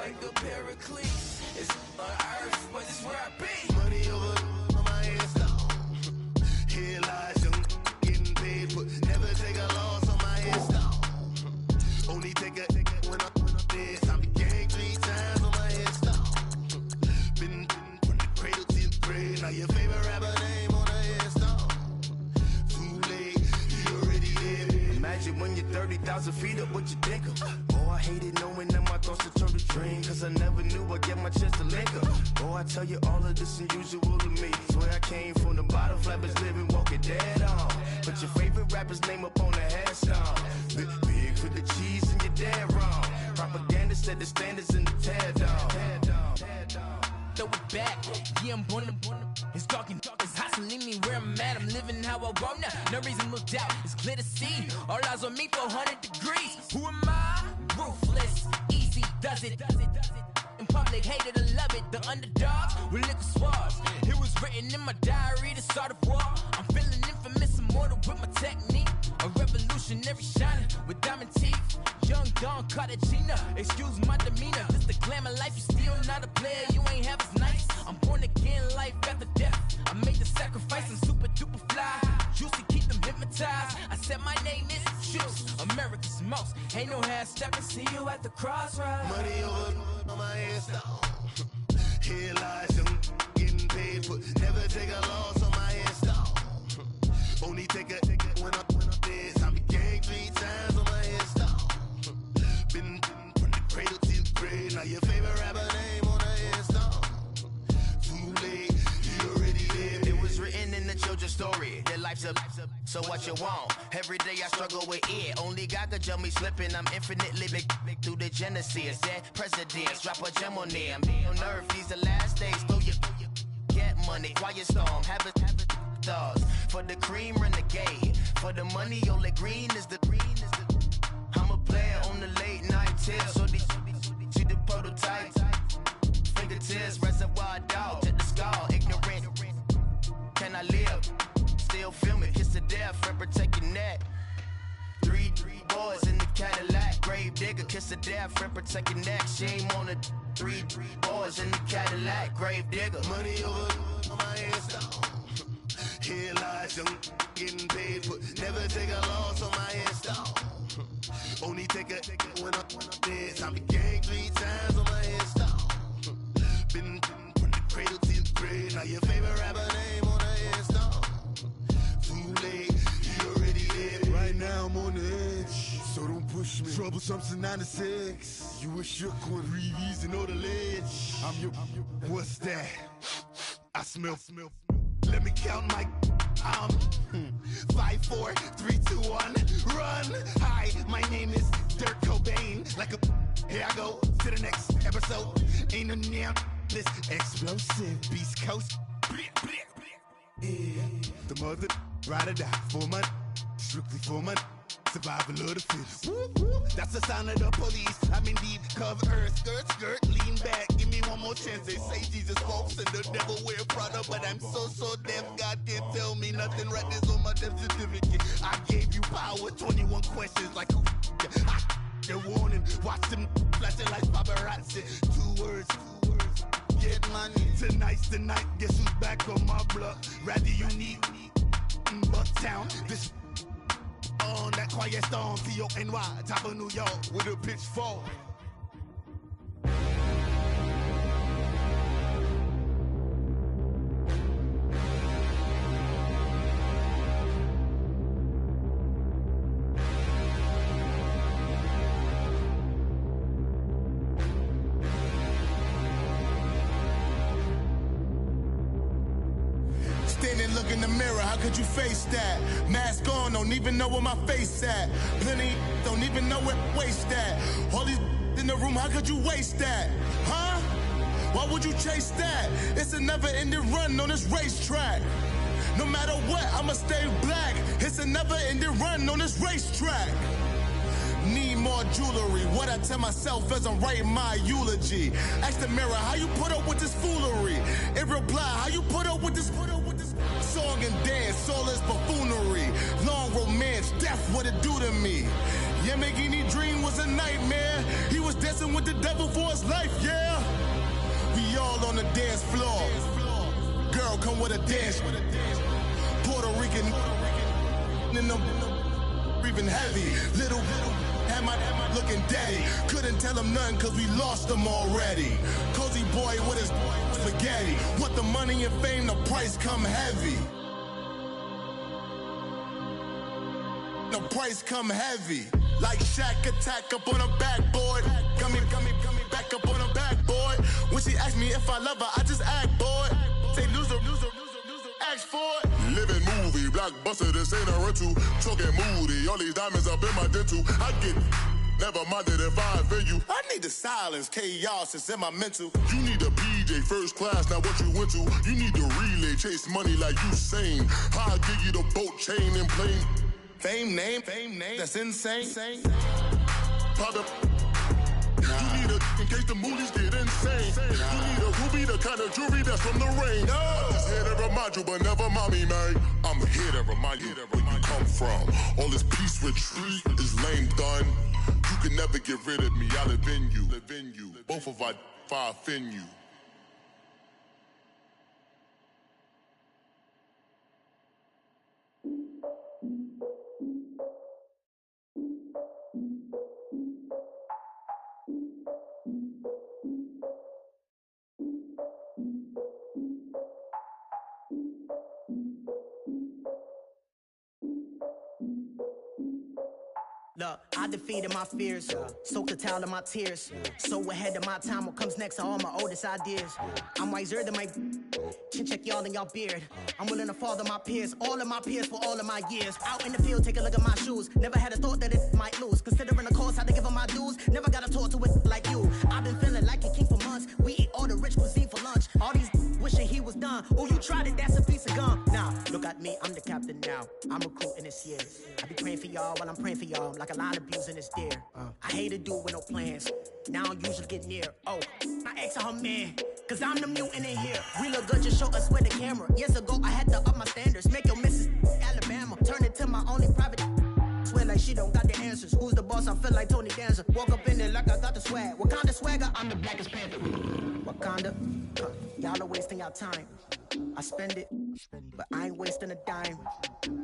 like a paraclete. It's on earth, but it's where I be. Money over on my head stone. Here lies young getting paid, but never take a loss on my head stone. Only take a when I'm dead. I be gang 3 times on my head stone. Been from the cradle to the grave. Now your favorite rapper name on a headstone. Too late, you already there. Imagine when you're 30,000 feet up, what you think of? Oh, I hated knowing that my thoughts to turn to dream, cause I never knew I'd get my chance to link up. Oh, I tell you all of this unusual to me. Swear I came from the bottom, flappers living, walking dead on. Put your favorite rapper's name up on the headstone. Big for the cheese and you're dead wrong. Propaganda set the standards in the tear down. Throw it back, yeah, I'm born to. It's talking, it's hot, so leave me where I'm at. I'm living how I want now. No reason looked out, it's clear to see. All eyes on me, 400 degrees. Who am I? Ruthless, easy, does it. In public, hated to love it. The underdogs with liquor swabs. It was written in my diary to start a war. I'm feeling infamous, immortal with my technique. A revolutionary shining with diamond teeth. Young Don Cartagena, excuse my demeanor. This the glamour life, you still not a player. You ain't half as nice. I'm born again, life after death. I made the sacrifice, I'm super duper fly. Used to keep them hypnotized. I said my name is Juice, America's most. Ain't no half stepping, see you at the crossroads. Money over on my head stone. Here lies young getting paid, but never take a loss on my head stone. Only take a when I'm dead. I be gang 3 times on my head stone. Been from the cradle to the grave. Now your favorite rapper name on a headstone. Too late, you already there. It was written in the children's story. Their life's a so what you want. Every day I struggle with it. Only God could jump me slipping. I'm infinitely big through the genesis. Dead presidents, drop a gem on them. On earth, these the last days. Throw your get money, quiet storm. Have it thoughts. For the cream, renegade. For the money, only green is the. I'm a player on the late night tip. So these see the prototype. Fingertips, reservoir dog. Check the skull, ignorant. Can I live? Still film it, kiss to death, friend, protect your neck. 3 boys in the Cadillac, grave digger, kiss to death, friend, protect your neck. Shame on the 3 boys in the Cadillac, grave digger. Money over on my headstone. Here lies young, getting paid, but never take a loss on my headstone. Only take a when I'm dead. I be gang 3 times on my headstone. Been from the cradle to the grave. Now your favorite rapper name on a headstone. Too late, you already there. Right now I'm on the edge, so don't push me. Troublesome to 96. You a shook one, breeze and know the ledge. I'm your. What's that? I smell. Let me count my. 5, 4, 3, 2, 1, run. Hi, my name is Dirk Cobain. Like a. Here I go to the next episode. Ain't no damn this explosive Beast Coast. Yeah. The mother ride or die for my strictly for my survival of the fittest. That's the sound of the police. I'm indeed cover earth, skirt, lean back. Give me one more chance. They say Jesus walks and the devil wear Prada, but I'm so deaf. God can't tell me nothing. Right there's on my death certificate. I gave you power. 21 questions like who? They're warning. Watch them flashing like paparazzi. 2 words. Get money. Tonight's the night. Guess who's back on my block? Rather unique. Bucktown. This on that quiet storm. T-O-N-Y. Top of New York with a pitchfork. Look in the mirror, how could you face that? Mask on, don't even know where my face at. Plenty don't even know where waste at. All these in the room, how could you waste that? Huh? Why would you chase that? It's a never-ending run on this racetrack. No matter what, I'ma stay black. It's a never-ending run on this racetrack. Need more jewelry. What I tell myself as I'm writing my eulogy. Ask the mirror, how you put up with this foolery? It reply, how you put up with this song and dance, all this buffoonery. Long romance, death, what it do to me. Yamagini dream was a nightmare. He was dancing with with the devil for his life, yeah. We all on the dance floor. Girl, come with a dance. Puerto Rican in the breathing heavy. Little had my looking daddy. Couldn't tell him nothing cause we lost him already. Cozy boy with his spaghetti. Want the money and fame, the price come heavy. The price come heavy. Like Shaq attack up on a backboard. Coming back up on a backboard. When she asked me if I love her, I just act bored. Say loser, ask for it. Living movie, blockbuster, this ain't a rental. Talking moody, all these diamonds up in my dental. I get never minded if I offend you. I need the silence, chaos is in my mental. You need a PJ first class, not what you went to. You need the relay, chase money like you sane. How I give you the boat chain and plane. Fame name, that's insane. Pop you need a in case the movies get insane. You need a ruby, the kind of jewelry that's from the rain. No. I'm just here to remind you, but never mommy, man. I'm here to remind you where you come from. All this peace retreat is lame done. You can never get rid of me. I live in you. Both of our if I offend you. Look, I defeated my fears, soaked a towel in my tears. So ahead of my time, what comes next are all my oldest ideas. I'm wiser than my chin check y'all in y'all beard. I'm willing to father my peers, all of my peers for all of my years. Out in the field, take a look at my shoes. Never had a thought that it might lose. Considering the cost, I had to give up my dues. Never got a talk to it like you. I've been feeling like a king for months. We eat all the rich cuisine for lunch. All these wishing he was done. Oh, you tried it, that's a piece of gum. Nah, look at me, I'm the captain now. I'm recruiting this year. I be praying for y'all while I'm praying for y'all. Like a line of abusing this deer. I hate to do it with no plans. Now I usually get near. Oh, I ask her man, cause I'm the mutant in here. We look good, just show us where the camera. Years ago, I had to up my standards. Make your Mrs. Alabama. Turn it to my only private. Swear like she don't got the answers. Who's the boss? I feel like Tony Danza. Walk up in there like I got the swag. What kind of swagger? I'm the blackest panther. Wakanda. Y'all are wasting your time. I spend it, but I ain't wasting a dime.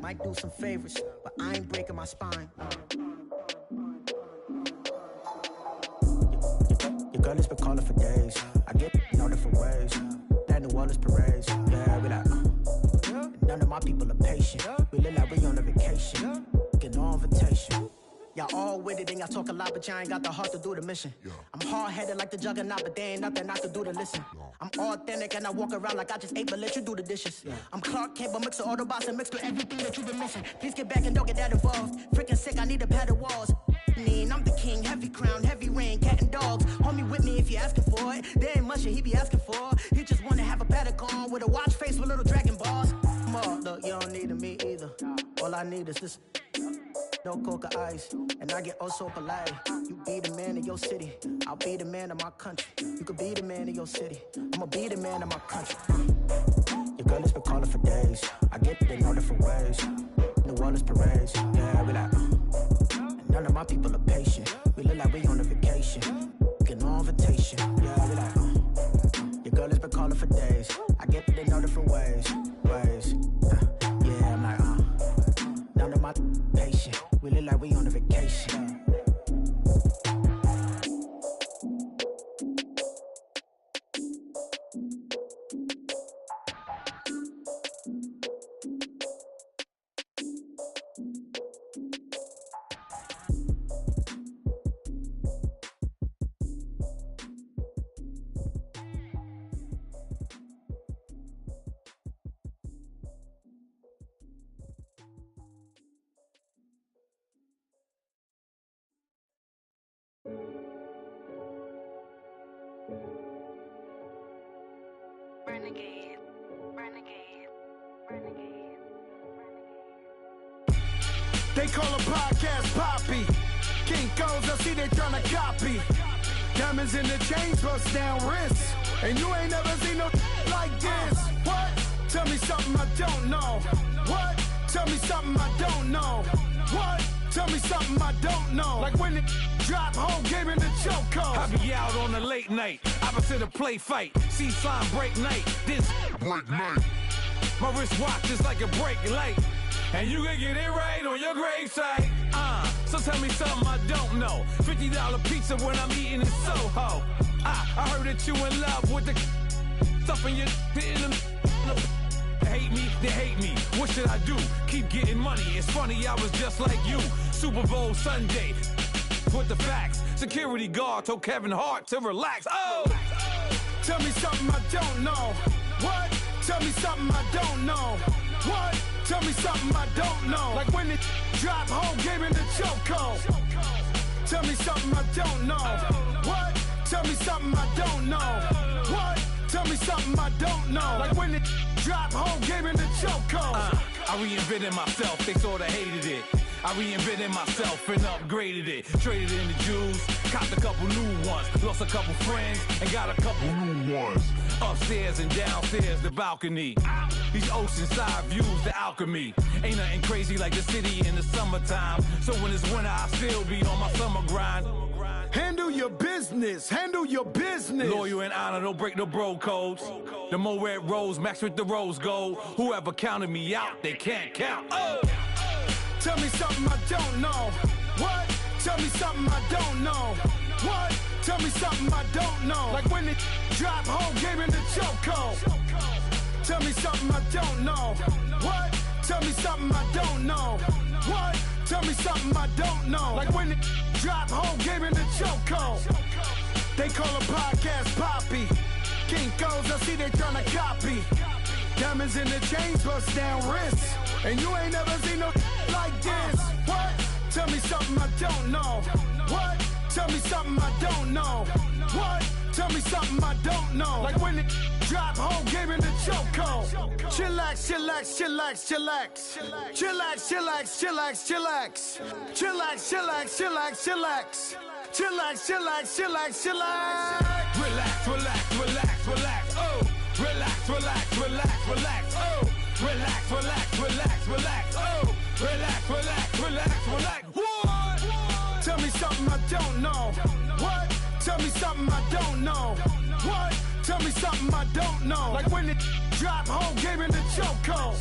Might do some favors, but I ain't breaking my spine. Your girl has been calling for days. I get all different ways. That New Orleans parades. Yeah, we like, none of my people are patient. We look like we on a vacation. Get no invitation. Y'all all with it and y'all talk a lot, but y'all ain't got the heart to do the mission. I'm hard-headed like the juggernaut, but there ain't nothing I can do to listen. I'm authentic and I walk around like I just ate, but let you do the dishes. I'm Clark Kent, but mix the Autobots and mix with everything that you've been missing. Please get back and don't get that involved. Freaking sick, I need a padded walls. I'm the king, heavy crown, heavy rain, cat and dogs. Homie with me if you're asking for it. There ain't much that he be asking for. He just wanna have a paddock on with a watch face with little dragon balls. Look, you don't need me either. All I need is this. No coca ice, and I get oh so polite. You be the man of your city, I'll be the man of my country. You could be the man of your city, I'ma be the man of my country. Your girl has been calling for days. I get it in all different ways. New Orleans parades, yeah, we like. And none of my people are patient. We look like we on a vacation. Get no invitation, yeah, we like. Your girl has been calling for days. I get it in all different ways. Yeah, I'm like, none of my patient. We look like we on a vacation. They call a podcast Poppy. Kinkos, I see they tryna copy. Diamonds in the chains, bust down wrists. And you ain't never seen no like this. What? Tell me something I don't know. What? Tell me something I don't know. What? Tell me something I don't know. Like when it drop, whole game in the chokehold. me out on a late night. Opposite a play fight. See slime break night. This break night. My wristwatch is like a brake light. And you can get it right on your gravesite. So tell me something I don't know. $50 pizza when I'm eating in Soho. I heard that you in love with the stuff in your hate me, they hate me. What should I do? Keep getting money. It's funny, I was just like you. Super Bowl Sunday. With the facts. Security guard told Kevin Hart to relax. Oh! Tell me something I don't know. What? Tell me something I don't know. What? Tell me something I don't know. Like when it drop home, gave me the choco. Tell me something I don't know. What? Tell me something I don't know. What? Tell me something I don't know. Like when it drop home, gave me the choco. I reinvented myself, they sorta hated it. I reinvented myself and upgraded it. Traded in the Jews, copped a couple new ones. Lost a couple friends and got a couple new ones. Upstairs and downstairs, the balcony. These oceanside views, the alchemy. Ain't nothing crazy like the city in the summertime. So when it's winter, I still be on my summer grind. Handle your business, handle your business. Loyal and honor, don't break no bro codes. The more red rose, match with the rose gold. Whoever counted me out, they can't count. Oh! Tell me something I don't know. What? Tell me something I don't know. What? Tell me something I don't know. Like when it drop home, gave me the choco. Tell me something I don't know. What? Tell me something I don't know. What? Tell me something I don't know. Like when it drop home, gave me the choco. They call a podcast Poppy. Kinkos, I see they tryna copy. Diamonds in the chains, bust down wrists. And you ain't never seen no like this. What? Tell me something I don't know. What? Tell me something I don't know. What? Tell me something I don't know. Like when it drop home, gave me the choco. Chillax, chillax, chillax, chillax. Chillax, chillax, chillax, chillax. Chillax, chillax, chillax, chillax. Chillax, chillax, chillax, chillax. Relax, relax, relax, relax. Oh. Relax, relax, relax, relax. Oh. Relax, relax, relax, relax. Oh. Relax, relax, relax, relax. What? Tell me something I don't know. What? Tell me something I don't know. What? Tell me something I don't know. Like when it drop home, gave me the choco.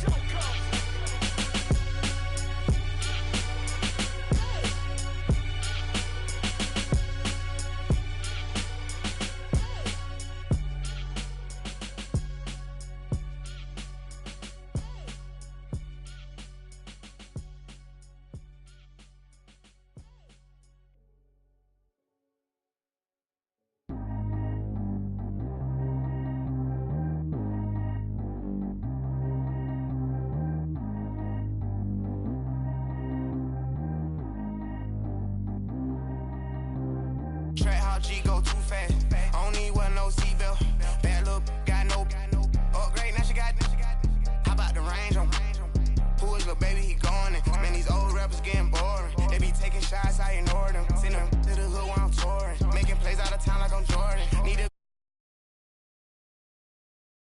G go too fast. I don't need one no seatbelt. Bad look, got no upgrade. Now she got. How about the range on? Who is little baby? He gone. Man, these old rappers getting boring. They be taking shots, I ignore them. Send them